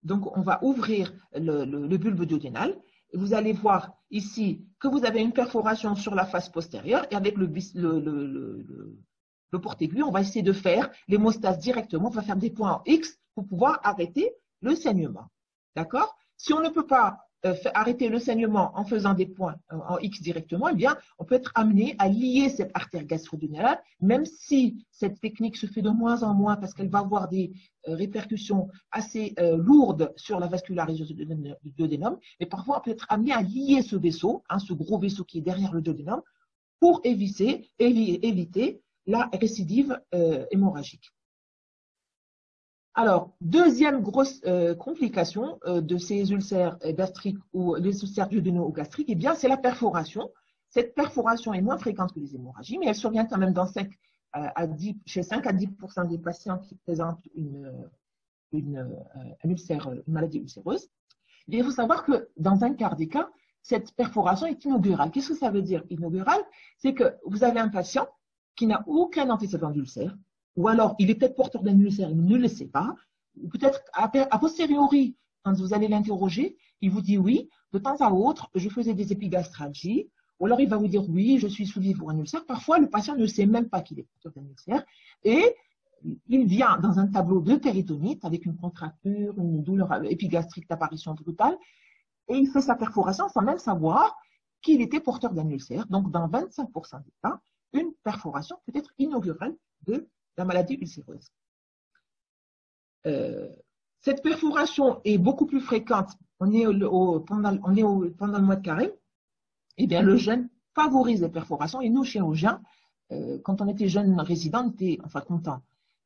Donc on va ouvrir le bulbe duodénal et vous allez voir ici que vous avez une perforation sur la face postérieure et avec le porte-aiguille, on va essayer de faire l'hémostase directement, on va faire des points en X pour pouvoir arrêter le saignement, d'accord? Si on ne peut pas arrêter le saignement en faisant des points en X directement, eh bien, on peut être amené à lier cette artère gastro-duodénale, même si cette technique se fait de moins en moins parce qu'elle va avoir des répercussions assez lourdes sur la vascularisation du duodénum, mais parfois on peut être amené à lier ce vaisseau, ce gros vaisseau qui est derrière le duodénum, pour éviter la récidive hémorragique. Alors, deuxième grosse complication de ces ulcères gastriques ou les ulcères duodénaux ou gastriques, eh bien, c'est la perforation. Cette perforation est moins fréquente que les hémorragies, mais elle survient quand même chez 5 à 10% des patients qui présentent un ulcère, une maladie ulcéreuse. Et il faut savoir que dans un quart des cas, cette perforation est inaugurale. Qu'est-ce que ça veut dire inaugurale? C'est que vous avez un patient qui n'a aucun antécédent d'ulcère, ou alors il est peut-être porteur d'un ulcère, il ne le sait pas, ou peut-être a posteriori, quand vous allez l'interroger, il vous dit oui, de temps à autre, je faisais des épigastralgies, ou alors il va vous dire oui, je suis suivi pour un ulcère. Parfois, le patient ne sait même pas qu'il est porteur d'un ulcère, et il vient dans un tableau de péritonite avec une contracture, une douleur épigastrique d'apparition brutale, et il fait sa perforation sans même savoir qu'il était porteur d'un ulcère. Donc, dans 25% des cas, une perforation peut être inaugurale de la maladie ulcéreuse. Cette perforation est beaucoup plus fréquente. Pendant le mois de carême. Eh bien, le jeûne favorise les perforations. Et nous, chirurgiens, quand on était jeunes résidents, on était contents.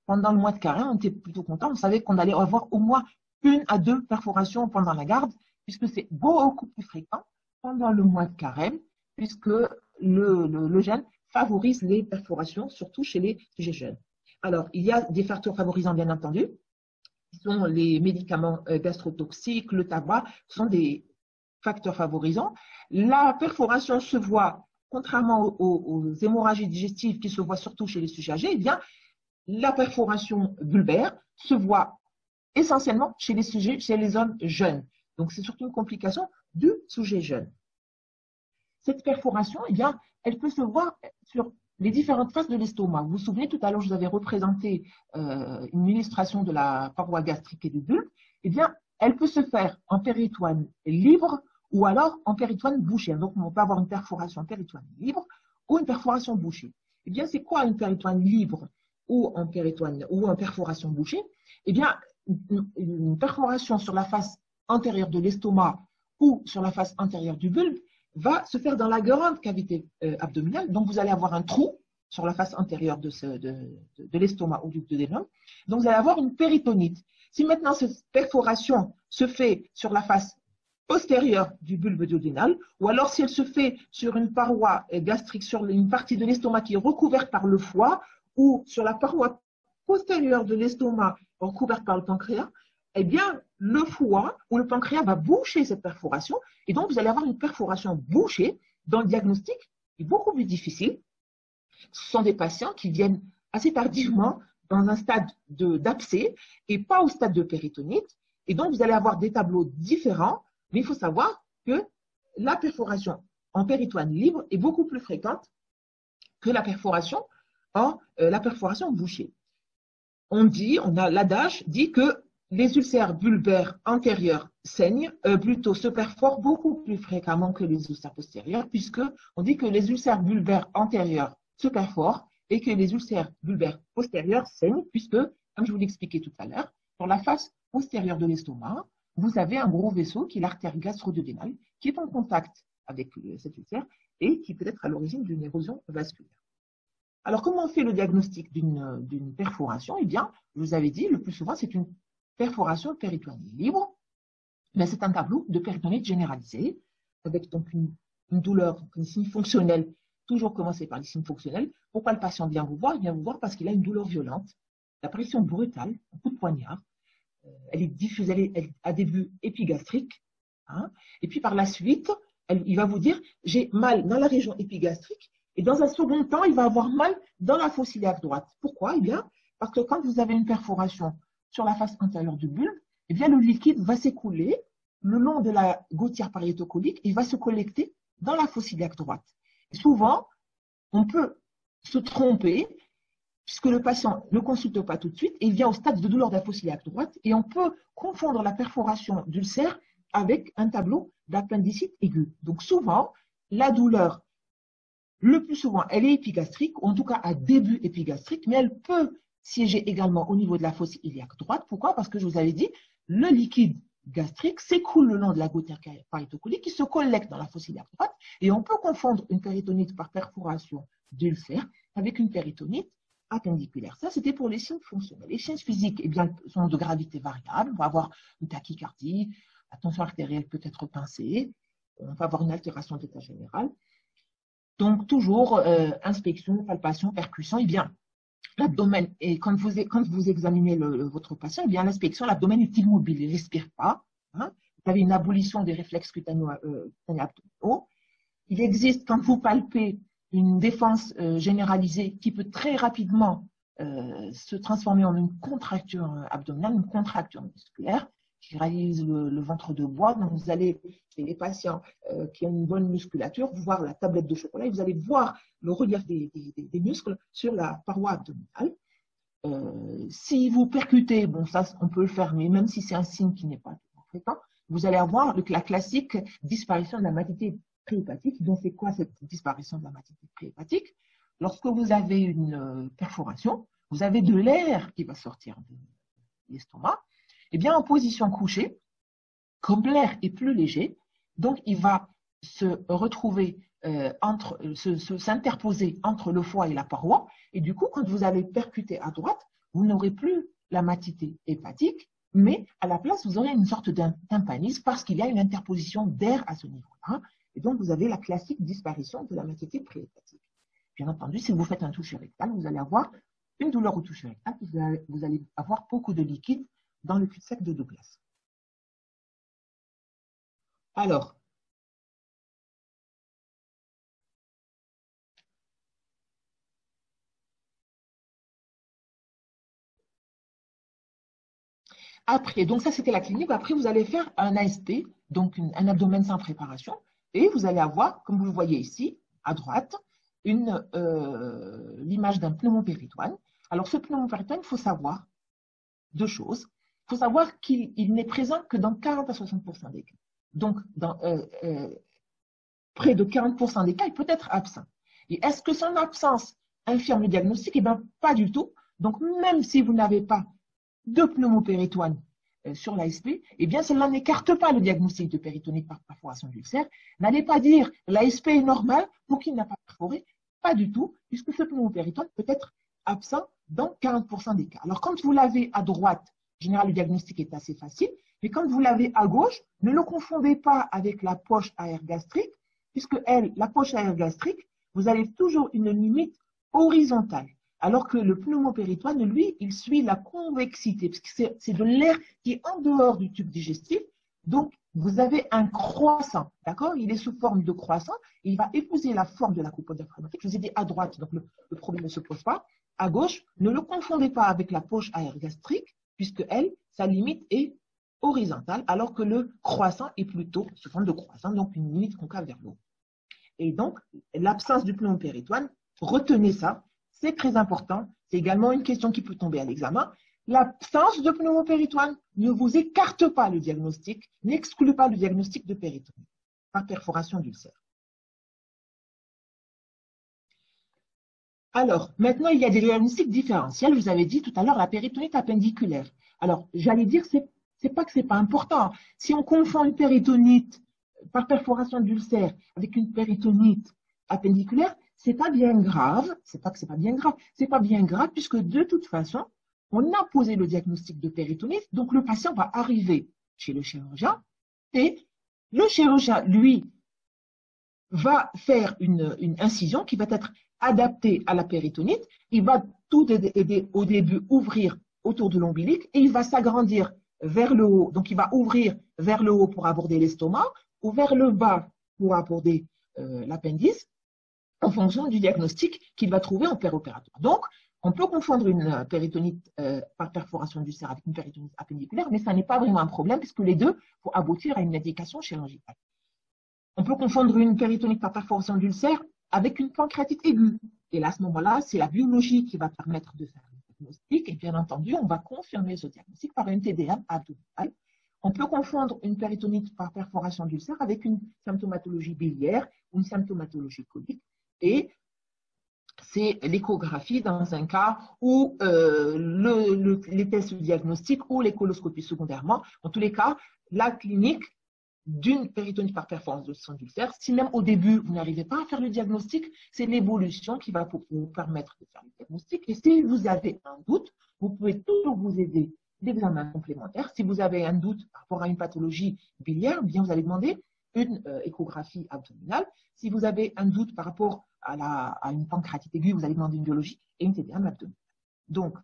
Pendant le mois de carême, on était plutôt contents. On savait qu'on allait avoir au moins 1 à 2 perforations pendant la garde, puisque c'est beaucoup plus fréquent pendant le mois de carême, puisque le jeûne favorise les perforations, surtout chez les sujets jeunes. Alors, il y a des facteurs favorisants, bien entendu, qui sont les médicaments gastrotoxiques, le tabac, sont des facteurs favorisants. La perforation se voit, contrairement aux hémorragies digestives qui se voient surtout chez les sujets âgés, eh bien, la perforation bulbaire se voit essentiellement chez les hommes jeunes. Donc, c'est surtout une complication du sujet jeune. Cette perforation, eh bien, elle peut se voir sur les différentes faces de l'estomac. Vous vous souvenez, tout à l'heure, je vous avais représenté une illustration de la paroi gastrique et du bulbe. Eh bien, elle peut se faire en péritoine libre ou alors en péritoine bouchée. Donc, on peut avoir une perforation en péritoine libre ou une perforation bouchée. Eh bien, c'est quoi une péritoine libre ou en perforation bouchée? Eh bien, une perforation sur la face antérieure de l'estomac ou sur la face antérieure du bulbe va se faire dans la grande cavité abdominale. Donc, vous allez avoir un trou sur la face antérieure de l'estomac ou du duodénum. Donc, vous allez avoir une péritonite. Si maintenant cette perforation se fait sur la face postérieure du bulbe duodénal, ou alors si elle se fait sur une paroi gastrique, sur une partie de l'estomac qui est recouverte par le foie, ou sur la paroi postérieure de l'estomac recouverte par le pancréas, eh bien, le foie ou le pancréas va boucher cette perforation, et donc vous allez avoir une perforation bouchée dont le diagnostic est beaucoup plus difficile. Ce sont des patients qui viennent assez tardivement dans un stade d'abcès et pas au stade de péritonite, et donc vous allez avoir des tableaux différents, mais il faut savoir que la perforation en péritoine libre est beaucoup plus fréquente que la perforation bouchée. L'adage dit que les ulcères bulbaires antérieurs saignent, se perforent beaucoup plus fréquemment que les ulcères postérieurs, puisqu'on dit que les ulcères bulbaires antérieurs se perforent et que les ulcères bulbaires postérieurs saignent, puisque, comme je vous l'expliquais tout à l'heure, sur la face postérieure de l'estomac, vous avez un gros vaisseau qui est l'artère gastro-duodénale, qui est en contact avec cet ulcère et qui peut être à l'origine d'une érosion vasculaire. Alors, comment on fait le diagnostic d'une perforation? Eh bien, je vous avais dit, le plus souvent, c'est une perforation péritoine libre. C'est un tableau de péritonite généralisée, avec donc une douleur, une signe fonctionnelle, toujours commencer par les signes fonctionnels. Pourquoi le patient vient vous voir? Il vient vous voir parce qu'il a une douleur violente, l'apparition brutale, un coup de poignard. Elle est diffuse, elle est à début épigastrique. Et puis par la suite, il va vous dire, j'ai mal dans la région épigastrique. Et dans un second temps, il va avoir mal dans la fosse iliaque droite. Pourquoi? Eh bien, parce que quand vous avez une perforation sur la face antérieure du bulbe, eh bien, le liquide va s'écouler le long de la gouttière pariétocolique et il va se collecter dans la fosse iliaque droite. Et souvent, on peut se tromper puisque le patient ne consulte pas tout de suite et il vient au stade de douleur de la fosse iliaque droite et on peut confondre la perforation d'ulcère avec un tableau d'appendicite aiguë. Donc souvent, la douleur, le plus souvent, elle est épigastrique, ou en tout cas à début épigastrique, mais elle peut siéger également au niveau de la fosse iliaque droite. Pourquoi? Parce que je vous avais dit, le liquide gastrique s'écoule le long de la gouttière pariétocolique qui se collecte dans la fosse iliaque droite et on peut confondre une péritonite par perforation d'ulcère avec une péritonite appendiculaire. Ça, c'était pour les signes fonctionnels. Les signes physiques, eh bien, sont de gravité variable. On va avoir une tachycardie, la tension artérielle peut être pincée, on va avoir une altération d'état général. Donc, toujours inspection, palpation, percussion. Eh bien, l'abdomen, et quand vous examinez votre patient, eh bien, l'inspection, l'abdomen est immobile, il ne respire pas. avez une abolition des réflexes cutaneo-abdominaux. Il existe, quand vous palpez, une défense généralisée qui peut très rapidement se transformer en une contracture abdominale, une contracture musculaire qui réalise le ventre de bois. Donc, vous allez, chez les patients qui ont une bonne musculature, voir la tablette de chocolat et vous allez voir le relief des muscles sur la paroi abdominale. Si vous percutez, bon, ça, on peut le faire, mais même si c'est un signe qui n'est pas fréquent, vous allez avoir la classique disparition de la matité préhépatique. Donc, c'est quoi cette disparition de la matité préhépatique? Lorsque vous avez une perforation, vous avez de l'air qui va sortir de l'estomac. Eh bien, en position couchée, comme l'air est plus léger, donc il va se retrouver s'interposer entre le foie et la paroi. Et du coup, quand vous allez percuter à droite, vous n'aurez plus la matité hépatique, mais à la place, vous aurez une sorte d'un tympanisme parce qu'il y a une interposition d'air à ce niveau-là. Et donc, vous avez la classique disparition de la matité préhépatique. Bien entendu, si vous faites un toucher rectal, vous allez avoir une douleur au toucher rectal, vous allez avoir beaucoup de liquide dans le cul-de-sac de Douglas. Alors, après, donc ça c'était la clinique. Après, vous allez faire un ASP, donc un abdomen sans préparation, et vous allez avoir, comme vous le voyez ici, à droite, l'image d'un pneumopéritoine. Alors, ce pneumopéritoine, il faut savoir deux choses. Il faut savoir qu'il n'est présent que dans 40 à 60% des cas. Donc, dans près de 40% des cas, il peut être absent. Et est-ce que son absence infirme le diagnostic? Eh bien, pas du tout. Donc, même si vous n'avez pas de pneumopéritoine sur l'ASP, eh bien, cela n'écarte pas le diagnostic de péritonite par perforation d'ulcère. N'allez pas dire l'ASP est normal pour qu'il n'a pas perforé. Pas du tout, puisque ce pneumopéritoine peut être absent dans 40% des cas. Alors, quand vous l'avez à droite, en général, le diagnostic est assez facile, mais quand vous l'avez à gauche, ne le confondez pas avec la poche à air gastrique, puisque la poche à air gastrique, vous avez toujours une limite horizontale. Alors que le pneumopéritoine, lui, il suit la convexité, parce que c'est de l'air qui est en dehors du tube digestif. Donc, vous avez un croissant, d'accord? Il est sous forme de croissant, et il va épouser la forme de la coupote diaphragmatique. Je vous ai dit à droite, donc le problème ne se pose pas. À gauche, ne le confondez pas avec la poche à air gastrique, puisque elle, sa limite est horizontale, alors que le croissant est plutôt sous forme de croissant, donc une limite concave vers le haut. Et donc, l'absence du pneumopéritoine, retenez ça, c'est très important. C'est également une question qui peut tomber à l'examen. L'absence de pneumopéritoine ne vous écarte pas le diagnostic, n'exclut pas le diagnostic de péritonite par perforation d'ulcère. Alors, maintenant, il y a des diagnostics différentiels. Je vous avais dit tout à l'heure la péritonite appendiculaire. Alors, j'allais dire, c'est pas que c'est pas important. Si on confond une péritonite par perforation d'ulcère avec une péritonite appendiculaire, c'est pas bien grave. C'est pas que c'est pas bien grave. C'est pas bien grave puisque de toute façon, on a posé le diagnostic de péritonite. Donc, le patient va arriver chez le chirurgien et le chirurgien, lui, va faire une incision qui va être adaptée à la péritonite. Il va tout au début ouvrir autour de l'ombilic et il va s'agrandir vers le haut. Donc, il va ouvrir vers le haut pour aborder l'estomac ou vers le bas pour aborder l'appendice en fonction du diagnostic qu'il va trouver en péropératoire. Donc, on peut confondre une péritonite par perforation d'ulcère avec une péritonite appendiculaire, mais ça n'est pas vraiment un problème puisque les deux vont aboutir à une indication chirurgicale. On peut confondre une péritonite par perforation d'ulcère avec une pancréatite aiguë. Et là, à ce moment-là, c'est la biologie qui va permettre de faire le diagnostic. Et bien entendu, on va confirmer ce diagnostic par une TDM abdominale. On peut confondre une péritonite par perforation d'ulcère avec une symptomatologie biliaire ou une symptomatologie colique. Et c'est l'échographie dans un cas où les tests diagnostiques ou les coloscopies secondairement. En tous les cas, la clinique d'une péritonite par perforation d'ulcère. Si même au début, vous n'arrivez pas à faire le diagnostic, c'est l'évolution qui va vous permettre de faire le diagnostic. Et si vous avez un doute, vous pouvez toujours vous aider d'examens complémentaires. Si vous avez un doute par rapport à une pathologie biliaire, bien vous allez demander une échographie abdominale. Si vous avez un doute par rapport à une pancréatite aiguë, vous allez demander une biologie et une TDM abdominale. Donc,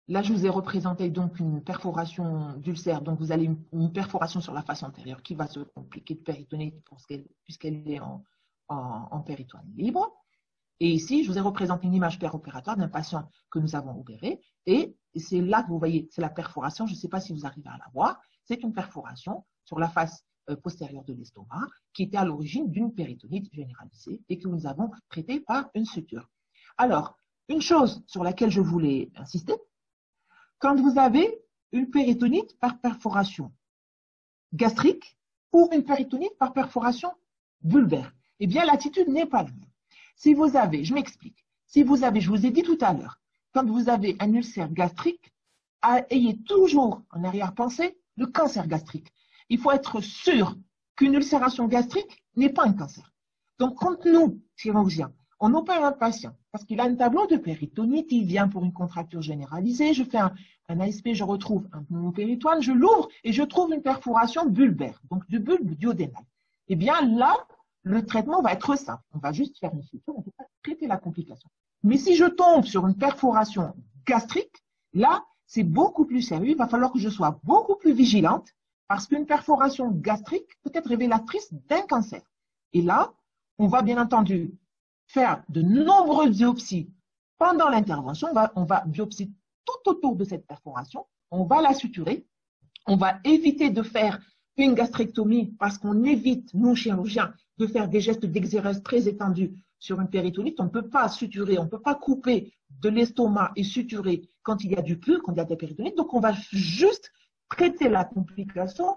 Là, je vous ai représenté donc une perforation d'ulcère. Donc, vous avez une perforation sur la face antérieure qui va se compliquer de péritonite puisqu'elle est en péritoine libre. Et ici, je vous ai représenté une image péropératoire d'un patient que nous avons opéré. Et c'est là que vous voyez, c'est la perforation. Je ne sais pas si vous arrivez à la voir. C'est une perforation sur la face postérieure de l'estomac qui était à l'origine d'une péritonite généralisée et que nous avons traitée par une suture. Alors, une chose sur laquelle je voulais insister, quand vous avez une péritonite par perforation gastrique ou une péritonite par perforation vulvaire, eh bien, l'attitude n'est pas la même. Si vous avez, je m'explique, si vous avez, je vous ai dit tout à l'heure, quand vous avez un ulcère gastrique, ayez toujours en arrière-pensée le cancer gastrique. Il faut être sûr qu'une ulcération gastrique n'est pas un cancer. Donc, quand nous, chirurgiens, on opère un patient parce qu'il a un tableau de péritonite, il vient pour une contracture généralisée, je fais un ASP, je retrouve un pneumo péritoine, je l'ouvre et je trouve une perforation bulbaire, donc du bulbe duodénal. Eh bien là, le traitement va être simple. On va juste faire une suture, on ne peut pas traiter la complication. Mais si je tombe sur une perforation gastrique, là, c'est beaucoup plus sérieux. Il va falloir que je sois beaucoup plus vigilante parce qu'une perforation gastrique peut être révélatrice d'un cancer. Et là, on va bien entendu faire de nombreuses biopsies pendant l'intervention. On va biopsier tout autour de cette perforation. On va la suturer. On va éviter de faire une gastrectomie parce qu'on évite, nous chirurgiens, de faire des gestes d'exérèse très étendus sur une péritonite. On ne peut pas suturer, on ne peut pas couper de l'estomac et suturer quand il y a du pus, quand il y a des péritonites. Donc, on va juste traiter la complication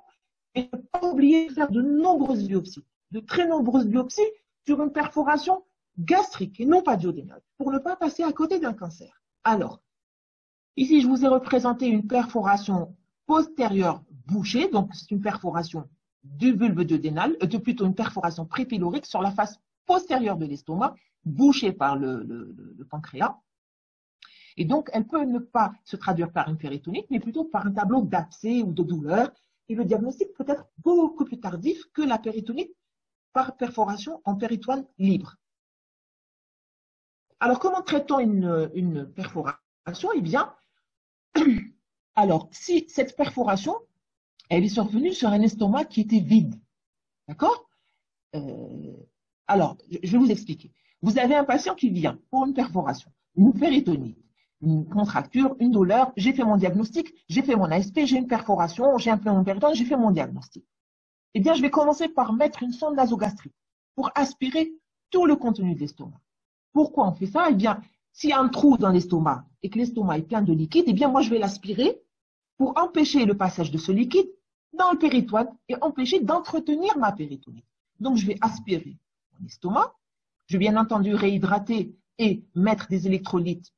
et ne pas oublier de faire de nombreuses biopsies, de très nombreuses biopsies sur une perforation gastrique et non pas duodénale, pour ne pas passer à côté d'un cancer. Alors, ici, je vous ai représenté une perforation postérieure bouchée, donc c'est une perforation du bulbe duodénal, plutôt une perforation prépylorique sur la face postérieure de l'estomac, bouchée par le pancréas. Et donc, elle peut ne pas se traduire par une péritonite, mais plutôt par un tableau d'abcès ou de douleur. Et le diagnostic peut être beaucoup plus tardif que la péritonite par perforation en péritoine libre. Alors, comment traitons une perforation? Eh bien, alors, si cette perforation, elle est survenue sur un estomac qui était vide, d'accord? Alors, je vais vous expliquer. Vous avez un patient qui vient pour une perforation, une péritonite, une contracture, une douleur, j'ai fait mon diagnostic, j'ai fait mon ASP, j'ai une perforation, j'ai un pneumo péritone, j'ai fait mon diagnostic. Eh bien, je vais commencer par mettre une sonde nasogastrique pour aspirer tout le contenu de l'estomac. Pourquoi on fait ça? Eh bien, s'il y a un trou dans l'estomac et que l'estomac est plein de liquide, eh bien, moi, je vais l'aspirer pour empêcher le passage de ce liquide dans le péritoine et empêcher d'entretenir ma péritonite. Donc, je vais aspirer mon estomac. Je vais bien entendu réhydrater et mettre des électrolytes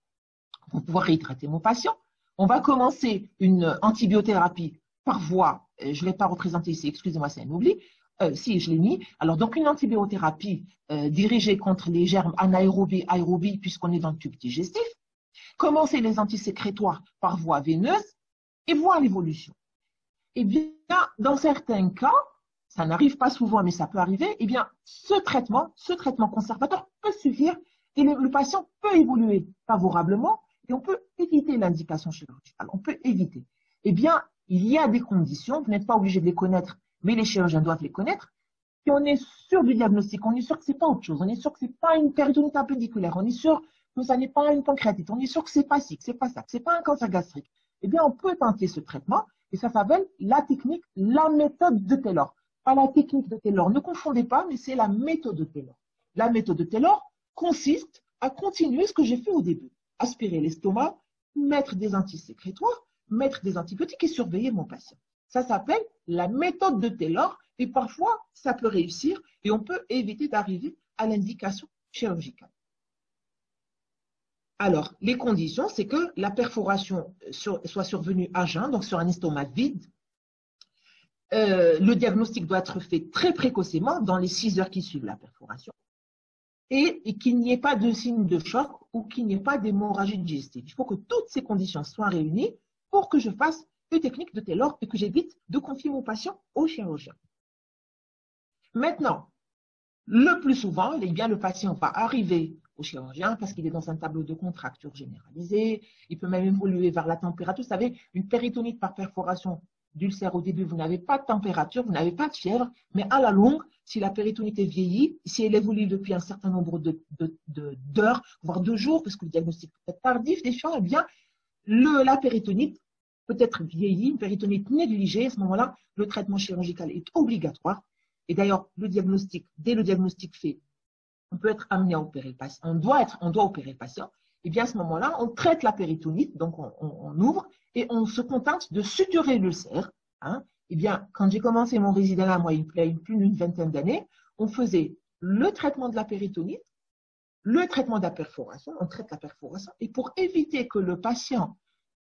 pour pouvoir réhydrater mon patient. On va commencer une antibiothérapie par voie, je ne l'ai pas représenté ici, excusez-moi, c'est un oubli. Si, je l'ai mis. Alors, donc, une antibiothérapie dirigée contre les germes anaérobies, aérobies, puisqu'on est dans le tube digestif. Commencer les antisécrétoires par voie veineuse et voir l'évolution. Eh bien, dans certains cas, ça n'arrive pas souvent, mais ça peut arriver, eh bien, ce traitement conservateur peut suffire et le patient peut évoluer favorablement et on peut éviter l'indication chirurgicale. On peut éviter. Eh bien, il y a des conditions, vous n'êtes pas obligé de les connaître, mais les chirurgiens doivent les connaître. Si on est sûr du diagnostic, on est sûr que ce n'est pas autre chose, on est sûr que ce n'est pas une péritonite appendiculaire, on est sûr que ça n'est pas une pancréatite, on est sûr que ce n'est pas ci, que ce n'est pas ça, que ce n'est pas un cancer gastrique. Eh bien, on peut tenter ce traitement et ça s'appelle la technique, la méthode de Taylor. Pas la technique de Taylor, ne confondez pas, mais c'est la méthode de Taylor. La méthode de Taylor consiste à continuer ce que j'ai fait au début. Aspirer l'estomac, mettre des antisécrétoires, mettre des antibiotiques et surveiller mon patient. Ça s'appelle la méthode de Taylor et parfois ça peut réussir et on peut éviter d'arriver à l'indication chirurgicale. Alors, les conditions, c'est que la perforation soit survenue à jeun, donc sur un estomac vide. Le diagnostic doit être fait très précocement, dans les 6 heures qui suivent la perforation, et qu'il n'y ait pas de signe de choc ou qu'il n'y ait pas d'hémorragie digestive. Il faut que toutes ces conditions soient réunies pour que je fasse une technique de Taylor et que j'évite de confier mon patient au chirurgien. Maintenant, le plus souvent, eh bien, le patient va arriver au chirurgien parce qu'il est dans un tableau de contracture généralisée. Il peut même évoluer vers la température. Vous savez, une péritonite par perforation d'ulcère au début, vous n'avez pas de température, vous n'avez pas de fièvre, mais à la longue, si la péritonite est vieillie, si elle évolue depuis un certain nombre d'heures, voire de jours, parce que le diagnostic peut être tardif des fois, eh bien, la péritonite peut être vieillie, une péritonite négligée. À ce moment-là, le traitement chirurgical est obligatoire. Et d'ailleurs, dès le diagnostic fait, on peut être amené à opérer le patient, on doit opérer le patient. Et bien à ce moment-là, on traite la péritonite, donc on ouvre et on se contente de suturer l'ulcère. Hein. Et bien, quand j'ai commencé mon résidenat, moi, il y a plus d'une vingtaine d'années, on faisait le traitement de la péritonite, le traitement de la perforation, on traite la perforation, et pour éviter que le patient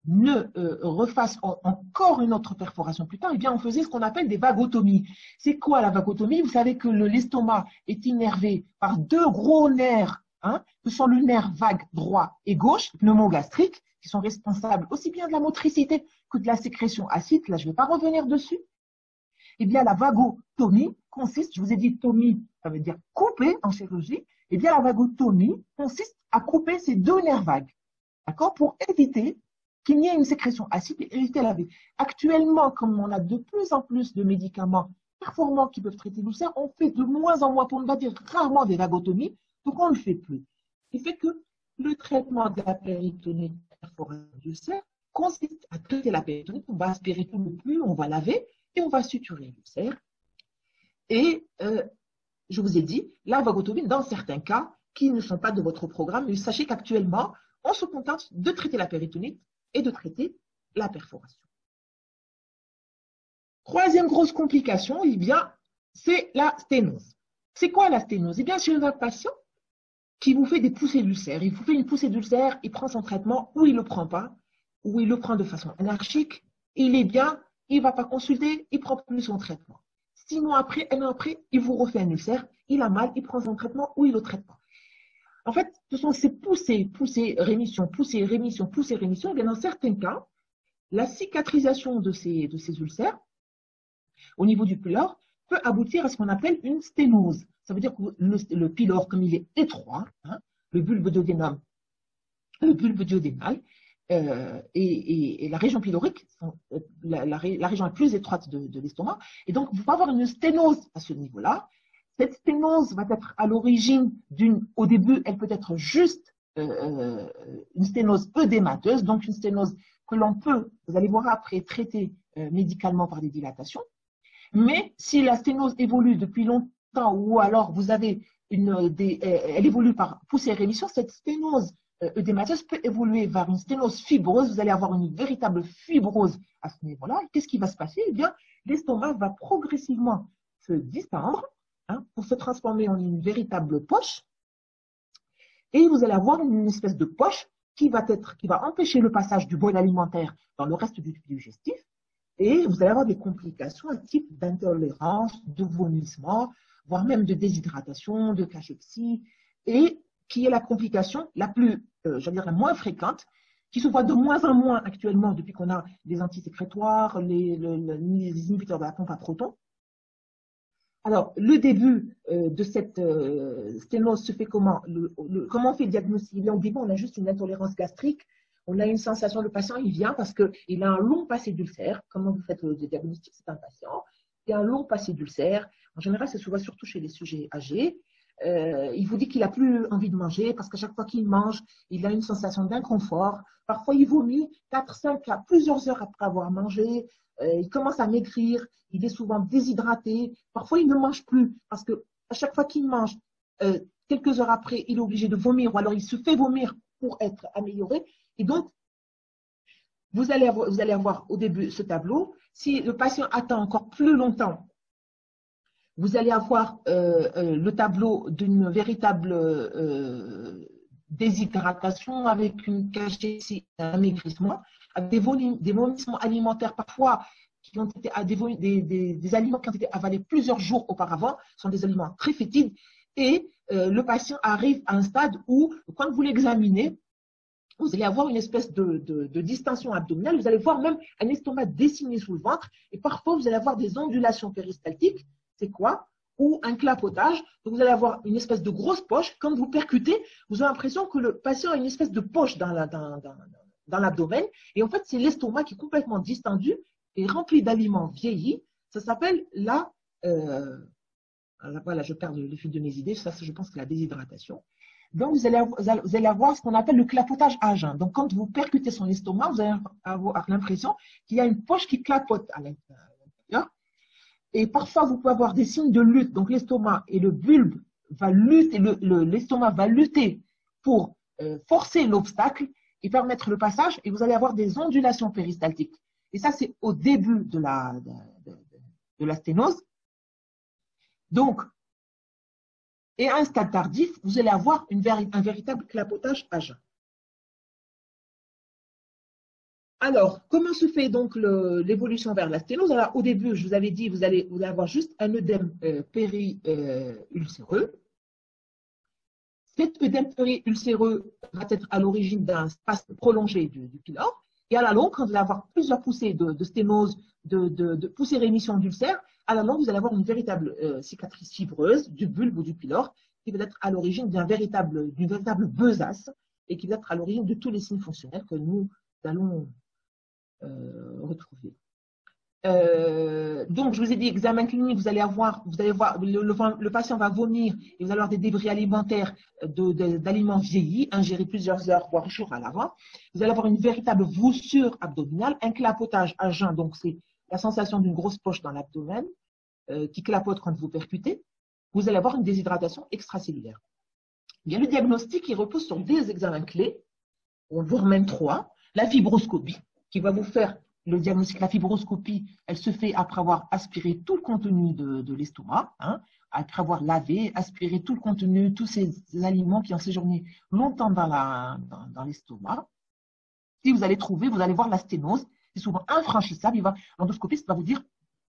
ne refasse encore une autre perforation plus tard, eh bien, on faisait ce qu'on appelle des vagotomies. C'est quoi la vagotomie? Vous savez que l'estomac est innervé par deux gros nerfs, hein, que sont le nerf vague droit et gauche, pneumogastrique, qui sont responsables aussi bien de la motricité que de la sécrétion acide. Là, je ne vais pas revenir dessus. Eh bien, la vagotomie consiste, je vous ai dit tomie, ça veut dire couper en chirurgie, eh bien, la vagotomie consiste à couper ces deux nerfs vagues, d'accord, pour éviter qu'il n'y ait une sécrétion acide et éviter la vie. Actuellement, comme on a de plus en plus de médicaments performants qui peuvent traiter l'ulcère, on fait de moins en moins, pour ne pas dire rarement, des vagotomies, donc on ne le fait plus. Ce qui fait que le traitement de la péritonite perforante d'ulcère consiste à traiter la péritonite, on va aspirer tout le flux, on va laver et on va suturer l'ulcère. Et je vous ai dit, la vagotomie, dans certains cas qui ne sont pas de votre programme, mais sachez qu'actuellement, on se contente de traiter la péritonite et de traiter la perforation. Troisième grosse complication, eh bien, c'est la sténose. C'est quoi la sténose? Eh bien, c'est un patient qui vous fait des poussées d'ulcère. Il vous fait une poussée d'ulcère, il prend son traitement, ou il ne le prend pas, ou il le prend de façon anarchique, il est bien, il ne va pas consulter, il ne prend plus son traitement. 6 mois après, 1 an après, il vous refait un ulcère, il a mal, il prend son traitement ou il ne le traite pas. En fait, ce sont ces poussées, rémission, poussées, rémission, poussées, rémission. Et bien dans certains cas, la cicatrisation de ces ulcères au niveau du pylore peut aboutir à ce qu'on appelle une sténose. Ça veut dire que le pylore, comme il est étroit, hein, le bulbe duodénal et la région pylorique, la région la plus étroite de l'estomac, et donc vous pouvez avoir une sténose à ce niveau-là. Cette sténose va être à l'origine au début, elle peut être juste une sténose œdémateuse, donc une sténose que l'on peut, vous allez voir après, traiter médicalement par des dilatations. Mais si la sténose évolue depuis longtemps ou alors vous avez elle évolue par poussée et rémission, cette sténose œdémateuse peut évoluer vers une sténose fibreuse. Vous allez avoir une véritable fibrose à ce niveau-là. Qu'est-ce qui va se passer? Eh bien, l'estomac va progressivement se distendre, hein, pour se transformer en une véritable poche. Et vous allez avoir une espèce de poche qui va empêcher le passage du bol alimentaire dans le reste du tube digestif. Et vous allez avoir des complications, un type d'intolérance, de vomissement, voire même de déshydratation, de cachexie, et qui est la complication la plus, la moins fréquente, qui se voit de moins en moins actuellement depuis qu'on a les antisécrétoires, les inhibiteurs de la pompe à protons. Alors, le début de cette sténose se fait comment? Comment on fait le diagnostic? Au début, on a juste une intolérance gastrique. On a une sensation, le patient, il vient parce qu'il a un long passé d'ulcère. Comment vous faites le diagnostic? C'est un patient qui a un long passé d'ulcère. En général, ça se voit surtout chez les sujets âgés. Il vous dit qu'il n'a plus envie de manger parce qu'à chaque fois qu'il mange, il a une sensation d'inconfort. Parfois, il vomit 4, 5, plusieurs heures après avoir mangé. Il commence à maigrir, il est souvent déshydraté. Parfois, il ne mange plus parce qu'à chaque fois qu'il mange, quelques heures après, il est obligé de vomir ou alors il se fait vomir pour être amélioré. Et donc, vous allez avoir au début ce tableau. Si le patient attend encore plus longtemps, vous allez avoir le tableau d'une véritable déshydratation avec une cachexie, un amaigrissement, avec des vomissements alimentaires parfois qui ont été des aliments qui ont été avalés plusieurs jours auparavant, sont des aliments très fétides, et le patient arrive à un stade où, quand vous l'examinez, vous allez avoir une espèce de distension abdominale, vous allez voir même un estomac dessiné sous le ventre, et parfois vous allez avoir des ondulations péristaltiques. C'est quoi? ou un clapotage. Donc, vous allez avoir une espèce de grosse poche. Quand vous percutez, vous avez l'impression que le patient a une espèce de poche dans l'abdomen. Et en fait, c'est l'estomac qui est complètement distendu et rempli d'aliments vieillis. Ça s'appelle voilà, je perds le fil de mes idées. Ça, je pense que c'est la déshydratation. Donc, vous allez avoir ce qu'on appelle le clapotage à jeun. Donc, quand vous percutez son estomac, vous allez avoir l'impression qu'il y a une poche qui clapote à l'intérieur. Et parfois, vous pouvez avoir des signes de lutte. Donc, l'estomac et le bulbe va lutter, l'estomac va lutter pour forcer l'obstacle et permettre le passage. Et vous allez avoir des ondulations péristaltiques. Et ça, c'est au début de la sténose. Donc, et à un stade tardif, vous allez avoir un véritable clapotage à jeun. Alors, comment se fait donc l'évolution vers la sténose? Alors, au début, je vous avais dit, vous allez avoir juste un œdème péri-ulcéreux. Cet œdème péri-ulcéreux va être à l'origine d'un spasme prolongé du pylore. Et à la longue, quand vous allez avoir plusieurs poussées de sténose, de poussées rémission d'ulcère, à la longue, vous allez avoir une véritable cicatrice fibreuse du bulbe ou du pylore qui va être à l'origine d'une véritable besace et qui va être à l'origine de tous les signes fonctionnels que nous allons retrouver. Donc, je vous ai dit, examen clinique, vous allez voir, le patient va vomir et vous allez avoir des débris alimentaires d'aliments vieillis, ingérés plusieurs heures, voire jours à l'avant. Vous allez avoir une véritable voussure abdominale, un clapotage à jeun, donc c'est la sensation d'une grosse poche dans l'abdomen qui clapote quand vous percutez. Vous allez avoir une déshydratation extracellulaire. Bien, le diagnostic, il repose sur des examens clés, voire même 3. La fibroscopie, qui va vous faire le diagnostic. La fibroscopie, elle se fait après avoir aspiré tout le contenu de l'estomac, hein, après avoir lavé, aspiré tout le contenu, tous ces aliments qui ont séjourné longtemps dans l'estomac. Si vous allez voir la sténose, c'est souvent infranchissable. L'endoscopiste va vous dire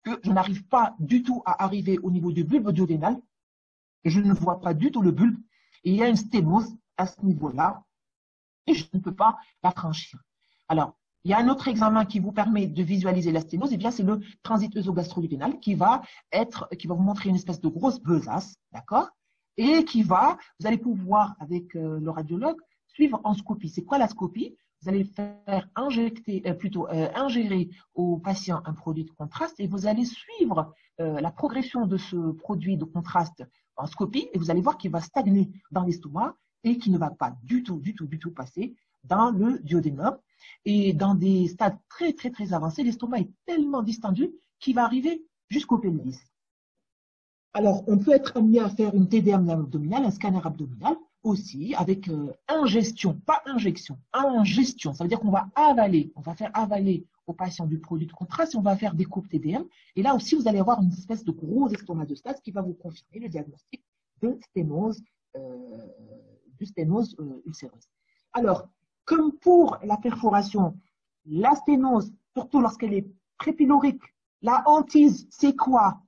que je n'arrive pas du tout à arriver au niveau du bulbe duodénal, je ne vois pas du tout le bulbe, et il y a une sténose à ce niveau-là, et je ne peux pas la franchir. Alors, il y a un autre examen qui vous permet de visualiser la sténose, et bien c'est le transit œsogastro-duodénal qui va vous montrer une espèce de grosse besace, d'accord? Et vous allez pouvoir, avec le radiologue, suivre en scopie. C'est quoi la scopie? Vous allez faire ingérer au patient un produit de contraste et vous allez suivre la progression de ce produit de contraste en scopie et vous allez voir qu'il va stagner dans l'estomac et qu'il ne va pas du tout passer dans le duodénum. Et dans des stades très avancés, l'estomac est tellement distendu qu'il va arriver jusqu'au pelvis. Alors, on peut être amené à faire une TDM abdominale, un scanner abdominal aussi, avec ingestion, pas injection, ingestion. Ça veut dire qu'on va faire avaler au patient du produit de contraste et on va faire des coupes TDM. Et là aussi, vous allez avoir une espèce de gros estomac de stase qui va vous confirmer le diagnostic de sténose ulcéreuse. Alors, comme pour la perforation, la sténose, surtout lorsqu'elle est prépylorique, la hantise, c'est quoi?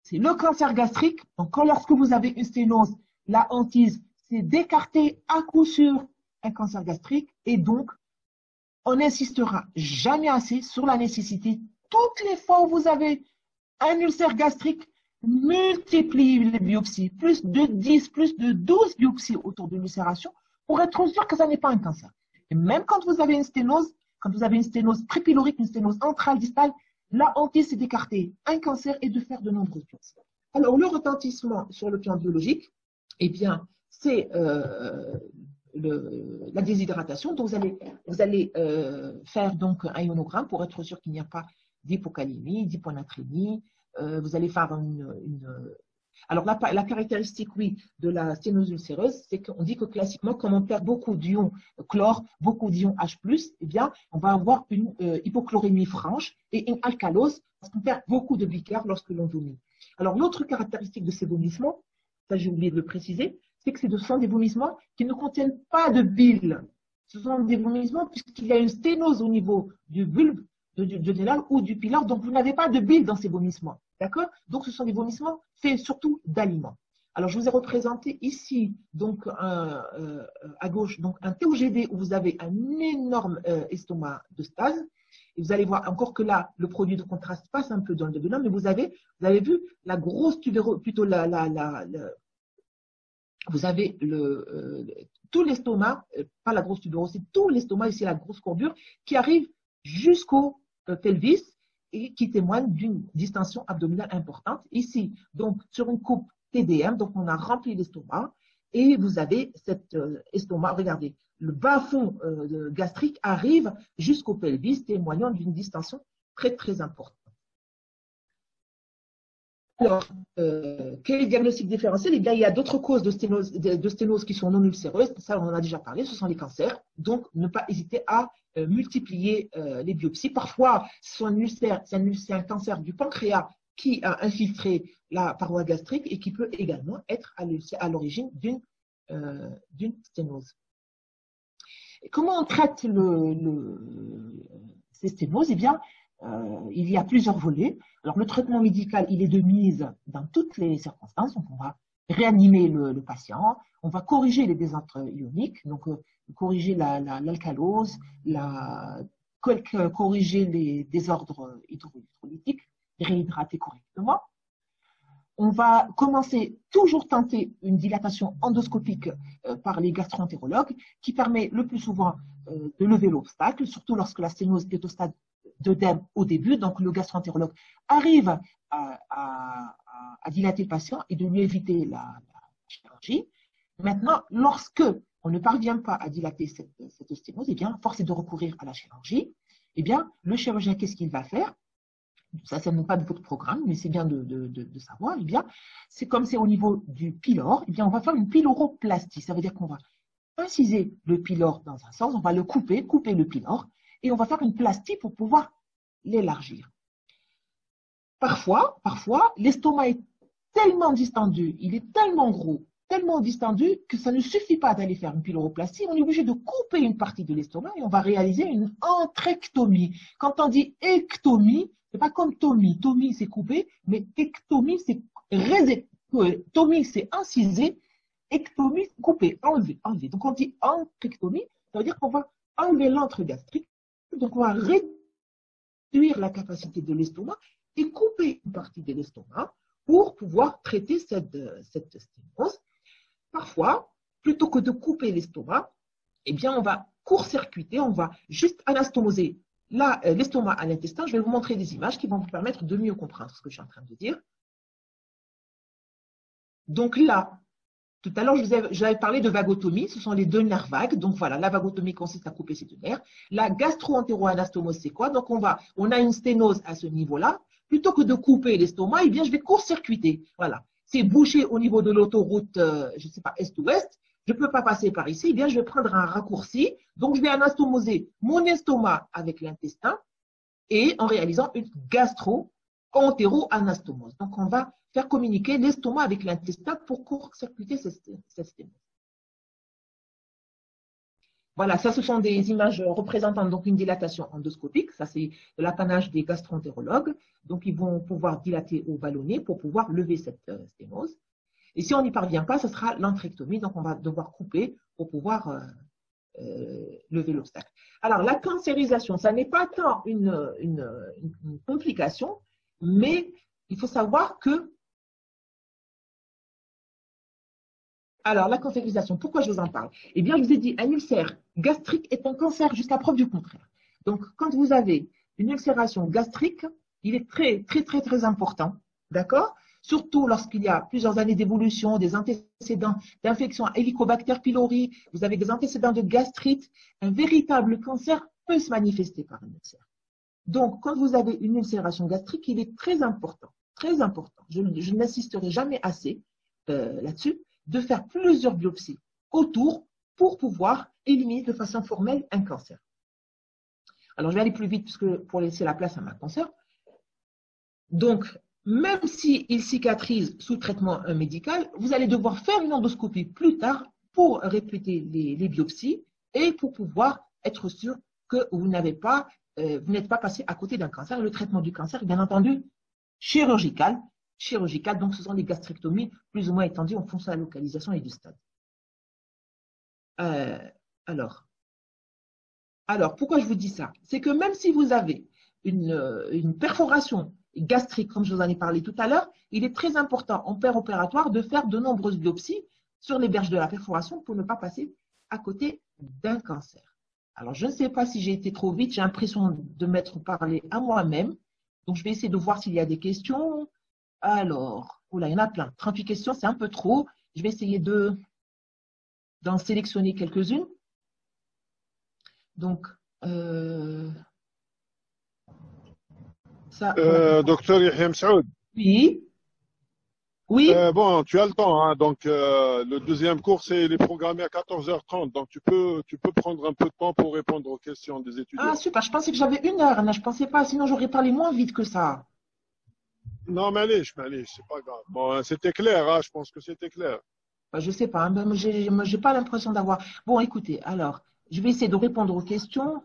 C'est le cancer gastrique. Donc, lorsque vous avez une sténose, la hantise, c'est d'écarter à coup sûr un cancer gastrique. Et donc, on n'insistera jamais assez sur la nécessité, toutes les fois où vous avez un ulcère gastrique, multipliez les biopsies, plus de 10, plus de 12 biopsies autour de l'ulcération pour être sûr que ça n'est pas un cancer. Et même quand vous avez une sténose prépylorique, une sténose antrale distale, la hantise, c'est d'écarter un cancer et de faire de nombreuses biopsies. Alors, le retentissement sur le plan biologique, eh bien, c'est la déshydratation. Donc, vous allez faire donc un ionogramme pour être sûr qu'il n'y a pas d'hypocalémie, d'hyponatrémie. Vous allez faire Alors, la caractéristique, oui, de la sténose ulcéreuse, c'est qu'on dit que classiquement, comme on perd beaucoup d'ions chlore, beaucoup d'ions H+, eh bien, on va avoir une hypochlorémie franche et une alcalose, parce qu'on perd beaucoup de bicarbonate lorsque l'on vomit. Alors, l'autre caractéristique de ces vomissements, ça j'ai oublié de le préciser, c'est que ce sont des vomissements qui ne contiennent pas de bile. Ce sont des vomissements puisqu'il y a une sténose au niveau du bulbe, duodénal ou du pylore, donc vous n'avez pas de bile dans ces vomissements. D'accord? Donc, ce sont des vomissements faits surtout d'aliments. Alors, je vous ai représenté ici, donc, à gauche, donc un TOGD où vous avez un énorme estomac de stase. Et vous allez voir encore que là, le produit de contraste passe un peu dans le début, mais vous avez vu la grosse tubérose, plutôt vous avez tout l'estomac, pas la grosse tubérose, c'est tout l'estomac, ici la grosse courbure, qui arrive jusqu'au pelvis et qui témoigne d'une distension abdominale importante. Ici, donc, sur une coupe TDM, donc on a rempli l'estomac et vous avez cet estomac, regardez, le bas-fond gastrique arrive jusqu'au pelvis, témoignant d'une distension très, très importante. Alors, quel est le diagnostic différentiel? Eh bien, il y a d'autres causes de sténose qui sont non ulcéreuses. Ça, on en a déjà parlé, ce sont les cancers. Donc, ne pas hésiter à multiplier les biopsies. Parfois, c'est un cancer du pancréas qui a infiltré la paroi gastrique et qui peut également être à l'origine d'une sténose. Et comment on traite ces sténoses? Eh bien, il y a plusieurs volets. Alors, le traitement médical, il est de mise dans toutes les circonstances. Donc, on va réanimer le patient, on va corriger les désordres ioniques, donc corriger l'alcalose, corriger les désordres hydrolytiques, réhydrater correctement. On va toujours tenter une dilatation endoscopique par les gastro-entérologues qui permet le plus souvent de lever l'obstacle, surtout lorsque la sténose est au stade d'œdème au début. Donc, le gastro-entérologue arrive à dilater le patient et de lui éviter la chirurgie. Maintenant, lorsque on ne parvient pas à dilater cette sténose, eh bien, force est de recourir à la chirurgie. Eh bien, le chirurgien, qu'est-ce qu'il va faire? Ça n'est pas de votre programme, mais c'est bien de savoir. Eh bien, c'est comme c'est au niveau du pylore, eh bien, on va faire une pyloroplastie. Ça veut dire qu'on va inciser le pylore dans un sens, on va le couper le pylore, et on va faire une plastie pour pouvoir l'élargir. Parfois, l'estomac est tellement distendu, il est tellement gros, tellement distendu que ça ne suffit pas d'aller faire une pyloroplastie. On est obligé de couper une partie de l'estomac et on va réaliser une entrectomie. Quand on dit ectomie, c'est pas comme tomie. Tomie, c'est couper, mais ectomie, c'est tomie, c'est inciser. Ectomie, c'est couper, enlever. Donc, on dit entrectomie, ça veut dire qu'on va enlever l'antre gastrique. Donc, on va réduire la capacité de l'estomac et couper une partie de l'estomac pour pouvoir traiter cette sténose. Parfois, plutôt que de couper l'estomac, eh bien, on va court-circuiter, on va juste anastomoser l'estomac à l'intestin. Je vais vous montrer des images qui vont vous permettre de mieux comprendre ce que je suis en train de dire. Donc là, tout à l'heure, j'avais parlé de vagotomie. Ce sont les deux nerfs vagues. Donc voilà, la vagotomie consiste à couper ces deux nerfs. La gastro-entéro-anastomose, c'est quoi? Donc on a une sténose à ce niveau-là. Plutôt que de couper l'estomac, eh bien, je vais court-circuiter. Voilà. C'est bouché au niveau de l'autoroute, je ne sais pas, est-ouest. Je ne peux pas passer par ici. Eh bien, je vais prendre un raccourci. Donc, je vais anastomoser mon estomac avec l'intestin et en réalisant une gastro-entéro-anastomose. Donc, on va faire communiquer l'estomac avec l'intestin pour court-circuiter cette sténose. Voilà, ça, ce sont des images représentant donc une dilatation endoscopique. Ça, c'est de l'apanage des gastro-entérologues. Donc, ils vont pouvoir dilater au ballonnet pour pouvoir lever cette sténose. Et si on n'y parvient pas, ce sera l'entrectomie. Donc, on va devoir couper pour pouvoir lever l'obstacle. Alors, la cancérisation, ça n'est pas tant une complication, mais il faut savoir que… Alors, la cancérisation, pourquoi je vous en parle? Eh bien, je vous ai dit, un ulcère gastrique est un cancer jusqu'à preuve du contraire. Donc, quand vous avez une ulcération gastrique, il est très, très, très, très important, d'accord? Surtout lorsqu'il y a plusieurs années d'évolution, des antécédents d'infection à Helicobacter pylori, vous avez des antécédents de gastrite, un véritable cancer peut se manifester par un ulcère. Donc, quand vous avez une ulcération gastrique, il est très important, je n'insisterai jamais assez là-dessus, de faire plusieurs biopsies autour pour pouvoir éliminer de façon formelle un cancer. Alors, je vais aller plus vite pour laisser la place à ma consoeur. Donc, même s'il cicatrise sous traitement médical, vous allez devoir faire une endoscopie plus tard pour répéter les biopsies et pour pouvoir être sûr que vous n'êtes pas passé à côté d'un cancer. Le traitement du cancer est bien entendu chirurgical. Donc ce sont des gastrectomies plus ou moins étendues en fonction de la localisation et du stade. Alors, Alors, pourquoi je vous dis ça? C'est que même si vous avez une perforation gastrique, comme je vous en ai parlé tout à l'heure, il est très important en opératoire de faire de nombreuses biopsies sur les berges de la perforation pour ne pas passer à côté d'un cancer. Alors, je ne sais pas si j'ai été trop vite, j'ai l'impression de m'être parlé à moi-même. Donc, je vais essayer de voir s'il y a des questions. Alors, oula, il y en a plein. 38 questions, c'est un peu trop. Je vais essayer d'en sélectionner quelques-unes. Donc, ça, voilà. Docteur Yahya Msaoud, Oui, oui. bon, tu as le temps, hein, donc le deuxième cours, il est programmé à 14h30, donc tu peux prendre un peu de temps pour répondre aux questions des Ah, étudiants. super, je pensais que j'avais 1 heure, là, je pensais pas, sinon j'aurais parlé moins vite que ça. Non, معليش, c'est pas grave. Bon, c'était clair, hein, je pense que c'était clair. Bah, je sais pas, hein, mais j'ai pas l'impression d'avoir. Bon, écoutez, alors, je vais essayer de répondre aux questions.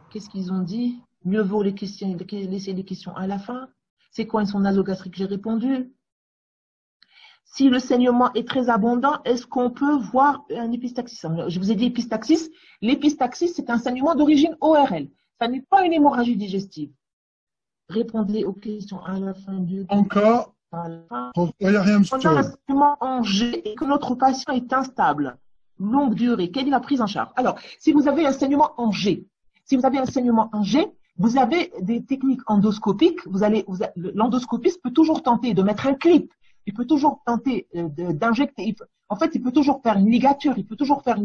Qu'est-ce qu'ils ont dit? Mieux vaut les questions, laisser les questions à la fin. C'est quoi une sonde nasogastrique? J'ai répondu. Si le saignement est très abondant, est-ce qu'on peut voir un épistaxis? Je vous ai dit épistaxis. L'épistaxis, c'est un saignement d'origine ORL. Ça n'est pas une hémorragie digestive. Répondez aux questions à la fin du En cas, il n'y a rien on a un saignement en G et que notre patient est instable, longue durée, quelle est la prise en charge? Alors, si vous avez un saignement en G, vous avez des techniques endoscopiques. L'endoscopiste peut toujours tenter de mettre un clip. Il peut toujours tenter d'injecter. En fait, il peut toujours faire une ligature. Il peut toujours faire Si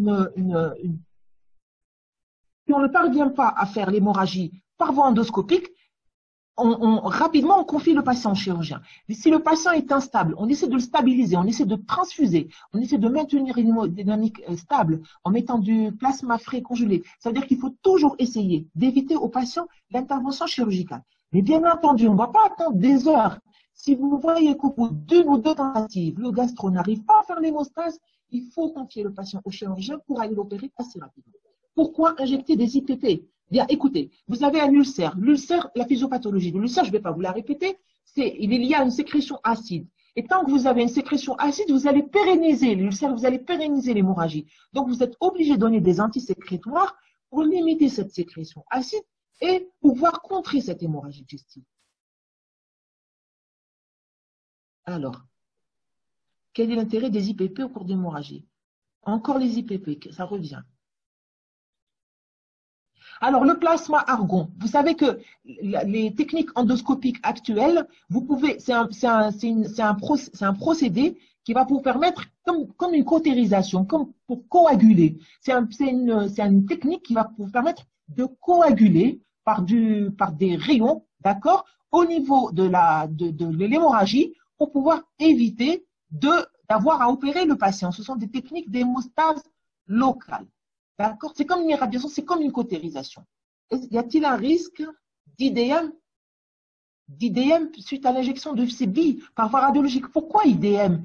on ne parvient pas à faire l'hémorragie par voie endoscopique, rapidement, on confie le patient au chirurgien. Mais si le patient est instable, on essaie de le stabiliser, on essaie de transfuser, on essaie de maintenir une hémodynamique stable en mettant du plasma frais congelé. Ça veut dire qu'il faut toujours essayer d'éviter au patient l'intervention chirurgicale. Mais bien entendu, on ne va pas attendre des heures. Si vous voyez qu'au bout d'une ou deux tentatives, le gastro n'arrive pas à faire l'hémostase, il faut confier le patient au chirurgien pour aller l'opérer assez rapidement. Pourquoi injecter des IPP? Bien, écoutez, vous avez un ulcère. L'ulcère, la physiopathologie de l'ulcère, je ne vais pas vous la répéter, il y a une sécrétion acide. Et tant que vous avez une sécrétion acide, vous allez pérenniser l'ulcère, vous allez pérenniser l'hémorragie. Donc, vous êtes obligé de donner des antisécrétoires pour limiter cette sécrétion acide et pouvoir contrer cette hémorragie digestive. Alors, quel est l'intérêt des IPP au cours d'hémorragie? Encore les IPP, ça revient. Alors, le plasma argon, vous savez que les techniques endoscopiques actuelles, c'est un procédé qui va vous permettre, comme une cautérisation, comme pour coaguler. C'est une technique qui va vous permettre de coaguler par des rayons, d'accord, au niveau de l'hémorragie pour pouvoir éviter d'avoir à opérer le patient. Ce sont des techniques d'hémostase locale. D'accord? C'est comme une irradiation, c'est comme une cautérisation. Y a-t-il un risque d'IDM suite à l'injection de ces billes par voie radiologique? Pourquoi IDM?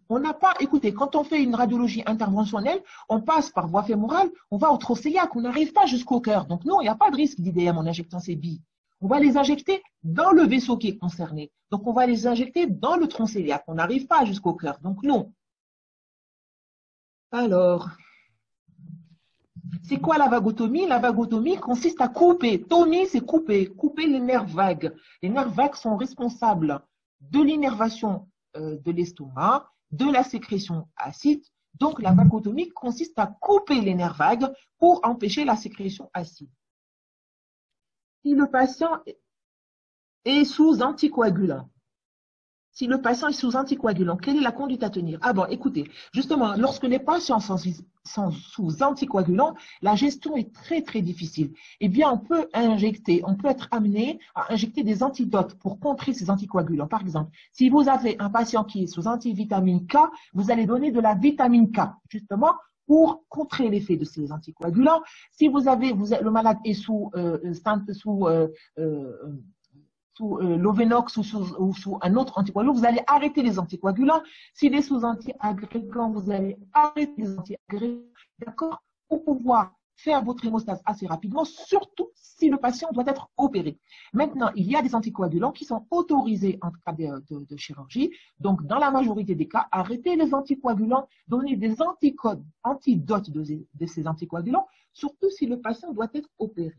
On n'a pas, écoutez, quand on fait une radiologie interventionnelle, on passe par voie fémorale, on va au trochéiaque, on n'arrive pas jusqu'au cœur. Donc non, il n'y a pas de risque d'IDM en injectant ces billes. On va les injecter dans le vaisseau qui est concerné. Donc on va les injecter dans le trochéiaque. On n'arrive pas jusqu'au cœur. Donc non. Alors, c'est quoi la vagotomie? La vagotomie consiste à couper. Tomie, c'est couper les nerfs vagues. Les nerfs vagues sont responsables de l'innervation de l'estomac, de la sécrétion acide. Donc, la vagotomie consiste à couper les nerfs vagues pour empêcher la sécrétion acide. Si le patient est sous anticoagulant, quelle est la conduite à tenir? Ah bon, écoutez, justement, lorsque les patients sont sous anticoagulants, la gestion est très, très difficile. Eh bien, on peut être amené à injecter des antidotes pour contrer ces anticoagulants. Par exemple, si vous avez un patient qui est sous antivitamine K, vous allez donner de la vitamine K, justement, pour contrer l'effet de ces anticoagulants. Si le malade est sous l'Ovenox ou sous un autre anticoagulant, vous allez arrêter les anticoagulants. S'il est sous antiagrégant, vous allez arrêter les antiagrégants, d'accord, pour pouvoir faire votre hémostase assez rapidement, surtout si le patient doit être opéré. Maintenant, il y a des anticoagulants qui sont autorisés en cas de chirurgie. Donc, dans la majorité des cas, arrêtez les anticoagulants, donnez des antidotes de ces anticoagulants, surtout si le patient doit être opéré.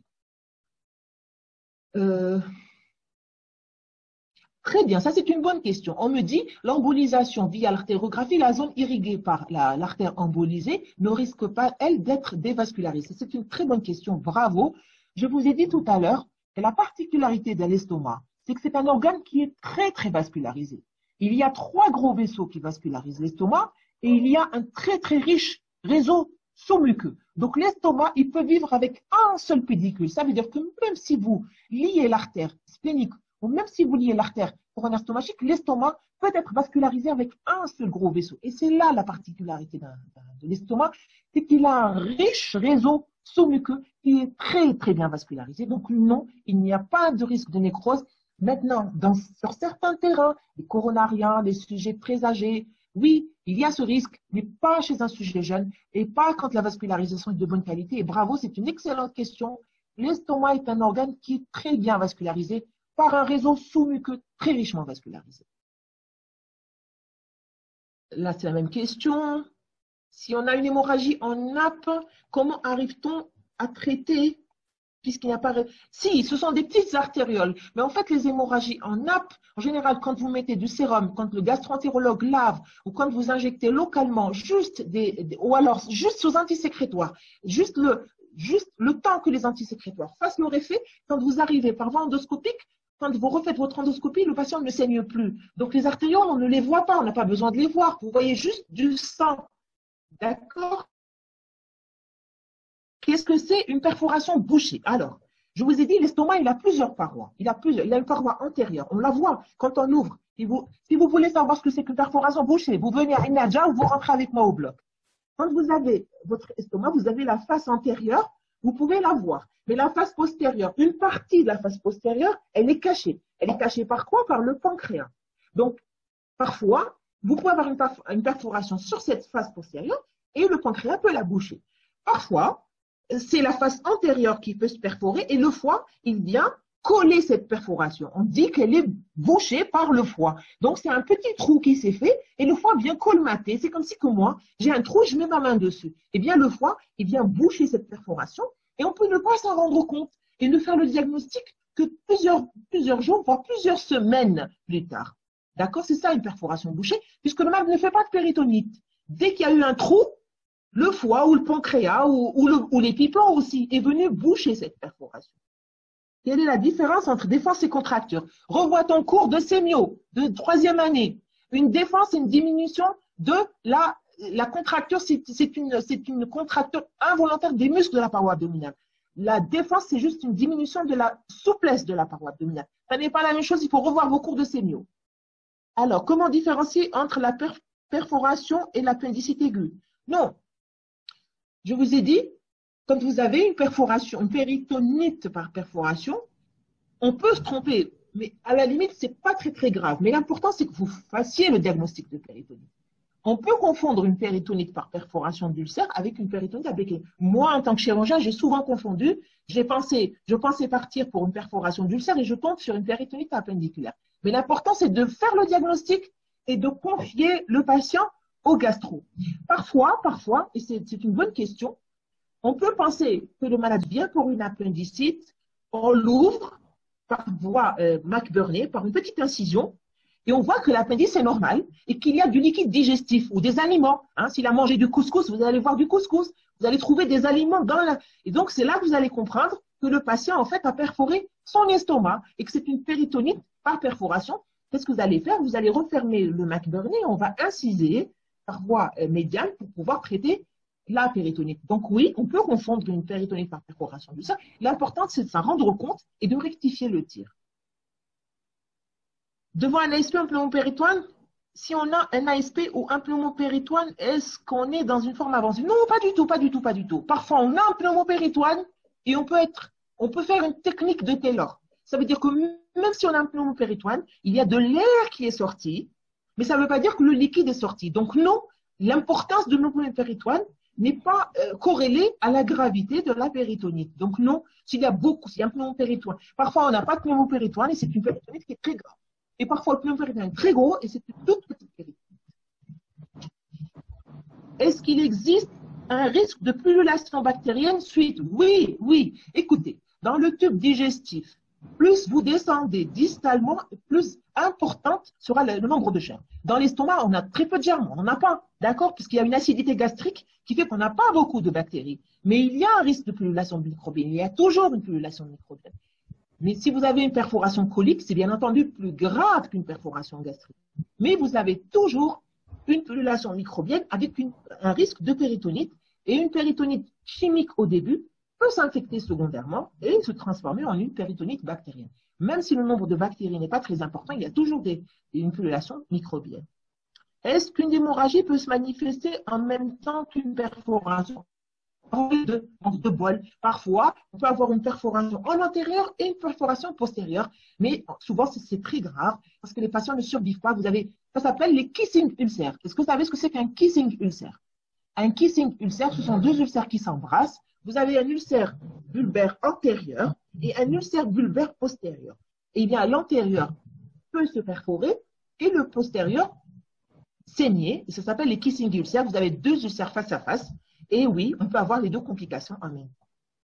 Très bien, ça c'est une bonne question. On me dit, l'embolisation via l'artériographie, la zone irriguée par l'artère embolisée ne risque pas, elle, d'être dévascularisée. C'est une très bonne question, bravo. Je vous ai dit tout à l'heure que la particularité de l'estomac, c'est que c'est un organe qui est très, très vascularisé. Il y a 3 gros vaisseaux qui vascularisent l'estomac et il y a un très, très riche réseau sous-muqueux. Donc l'estomac, il peut vivre avec un seul pédicule. Ça veut dire que même si vous liez l'artère splénique ou même si vous liez l'artère coronaire stomachique, l'estomac peut être vascularisé avec un seul gros vaisseau. Et c'est là la particularité de l'estomac, c'est qu'il a un riche réseau sous-muqueux qui est très, très bien vascularisé. Donc non, il n'y a pas de risque de nécrose. Maintenant, sur certains terrains, les coronariens, les sujets très âgés, oui, il y a ce risque, mais pas chez un sujet jeune et pas quand la vascularisation est de bonne qualité. Et bravo, c'est une excellente question. L'estomac est un organe qui est très bien vascularisé par un réseau sous-muqueux très richement vascularisé. Là, c'est la même question. Si on a une hémorragie en nappe, comment arrive-t-on à traiter puisqu'il n'y a pas… Si, ce sont des petites artérioles. Mais en fait, les hémorragies en nappe, en général, quand vous mettez du sérum, quand le gastro-entérologue lave, ou quand vous injectez localement, ou alors juste aux antisécrétoires, juste le temps que les antisécrétoires fassent leur effet, quand vous arrivez par voie endoscopique, quand vous refaites votre endoscopie, le patient ne saigne plus. Donc, les artérioles, on ne les voit pas, on n'a pas besoin de les voir. Vous voyez juste du sang. D'accord? Qu'est-ce que c'est une perforation bouchée? Alors, je vous ai dit, l'estomac, il a plusieurs parois. Il a une paroi antérieure. On la voit quand on ouvre. Si vous voulez savoir ce que c'est qu'une perforation bouchée, vous venez à Inadja ou vous rentrez avec moi au bloc. Quand vous avez votre estomac, vous avez la face antérieure, vous pouvez la voir. Mais la face postérieure, une partie de la face postérieure, elle est cachée. Elle est cachée par quoi? Par le pancréas. Donc, parfois, vous pouvez avoir une perforation sur cette face postérieure et le pancréas peut la boucher. Parfois, c'est la face antérieure qui peut se perforer et le foie, il vient coller cette perforation. On dit qu'elle est bouchée par le foie. Donc, c'est un petit trou qui s'est fait et le foie vient colmater. C'est comme si que moi, j'ai un trou, je mets ma main dessus. Eh bien, le foie, il vient boucher cette perforation et on peut ne pas s'en rendre compte et ne faire le diagnostic que plusieurs jours, voire plusieurs semaines plus tard. D'accord? C'est ça une perforation bouchée, puisque le malade ne fait pas de péritonite. Dès qu'il y a eu un trou, le foie ou le pancréas ou les pipelons aussi est venu boucher cette perforation. Quelle est la différence entre défense et contracture? Revois ton cours de sémio de 3e année. Une défense et une diminution de la contracture, c'est une contracture involontaire des muscles de la paroi abdominale. La défense, c'est juste une diminution de la souplesse de la paroi abdominale. Ça n'est pas la même chose, il faut revoir vos cours de sémio. Alors, comment différencier entre la perforation et l'appendicite aiguë? Non. Je vous ai dit, quand vous avez une perforation, une péritonite par perforation, on peut se tromper, mais à la limite, ce n'est pas très très grave. Mais l'important, c'est que vous fassiez le diagnostic de péritonite. On peut confondre une péritonite par perforation d'ulcère avec une péritonite appliquée. Moi, en tant que chirurgien, j'ai souvent confondu. Je pensais partir pour une perforation d'ulcère et je tombe sur une péritonite appendiculaire. Mais l'important, c'est de faire le diagnostic et de confier le patient au gastro. Parfois, et c'est une bonne question, on peut penser que le malade vient pour une appendicite, on l'ouvre par voie McBurney, par une petite incision, et on voit que l'appendice est normal et qu'il y a du liquide digestif ou des aliments. Hein, s'il a mangé du couscous, vous allez voir du couscous, vous allez trouver des aliments dans la… Et donc, c'est là que vous allez comprendre que le patient, en fait, a perforé son estomac et que c'est une péritonite par perforation. Qu'est-ce que vous allez faire? Vous allez refermer le McBurney, on va inciser par voie médiane pour pouvoir traiter la péritonite. Donc oui, on peut confondre une péritonite par perforation du sein. L'important, c'est de s'en rendre compte et de rectifier le tir. Devant un ASP, un pneumopéritoine, si on a un ASP ou un pneumopéritoine, est-ce qu'on est dans une forme avancée? Non, pas du tout, pas du tout, pas du tout. Parfois, on a un pneumopéritoine et on peut faire une technique de Taylor. Ça veut dire que même si on a un pneumopéritoine, il y a de l'air qui est sorti, mais ça ne veut pas dire que le liquide est sorti. Donc non, l'importance de nos pneumopéritoines, n'est pas corrélé à la gravité de la péritonite. Donc non, s'il y a un pneumopéritoine, parfois on n'a pas de pneumopéritoine et c'est une péritonite qui est très grave. Et parfois le pneumopéritoine est très gros et c'est une toute petite péritonite. Est-ce qu'il existe un risque de pullulation bactérienne suite? Oui, oui. Écoutez, dans le tube digestif, plus vous descendez distalement, plus importante sera le nombre de germes. Dans l'estomac, on a très peu de germes, on n'en a pas, d'accord? Puisqu'il y a une acidité gastrique qui fait qu'on n'a pas beaucoup de bactéries. Mais il y a un risque de pullulation microbienne, il y a toujours une pullulation microbienne. Mais si vous avez une perforation colique, c'est bien entendu plus grave qu'une perforation gastrique. Mais vous avez toujours une pullulation microbienne avec un risque de péritonite. Et une péritonite chimique au début peut s'infecter secondairement et se transformer en une péritonite bactérienne. Même si le nombre de bactéries n'est pas très important, il y a toujours une pullulation microbienne. Est-ce qu'une hémorragie peut se manifester en même temps qu'une perforation? De bol. Parfois, on peut avoir une perforation en antérieur et une perforation postérieure, mais souvent c'est très grave parce que les patients ne survivent pas. Ça s'appelle les kissing ulcères. Est-ce que vous savez ce que c'est qu'un kissing ulcère? Un kissing ulcère, ce sont deux ulcères qui s'embrassent. Vous avez un ulcère bulbaire antérieur et un ulcère bulbaire postérieur. Et bien, l'antérieur peut se perforer et le postérieur saigner. Et ça s'appelle les kissing ulcères. Vous avez deux ulcères face à face. Et oui, on peut avoir les deux complications en même temps.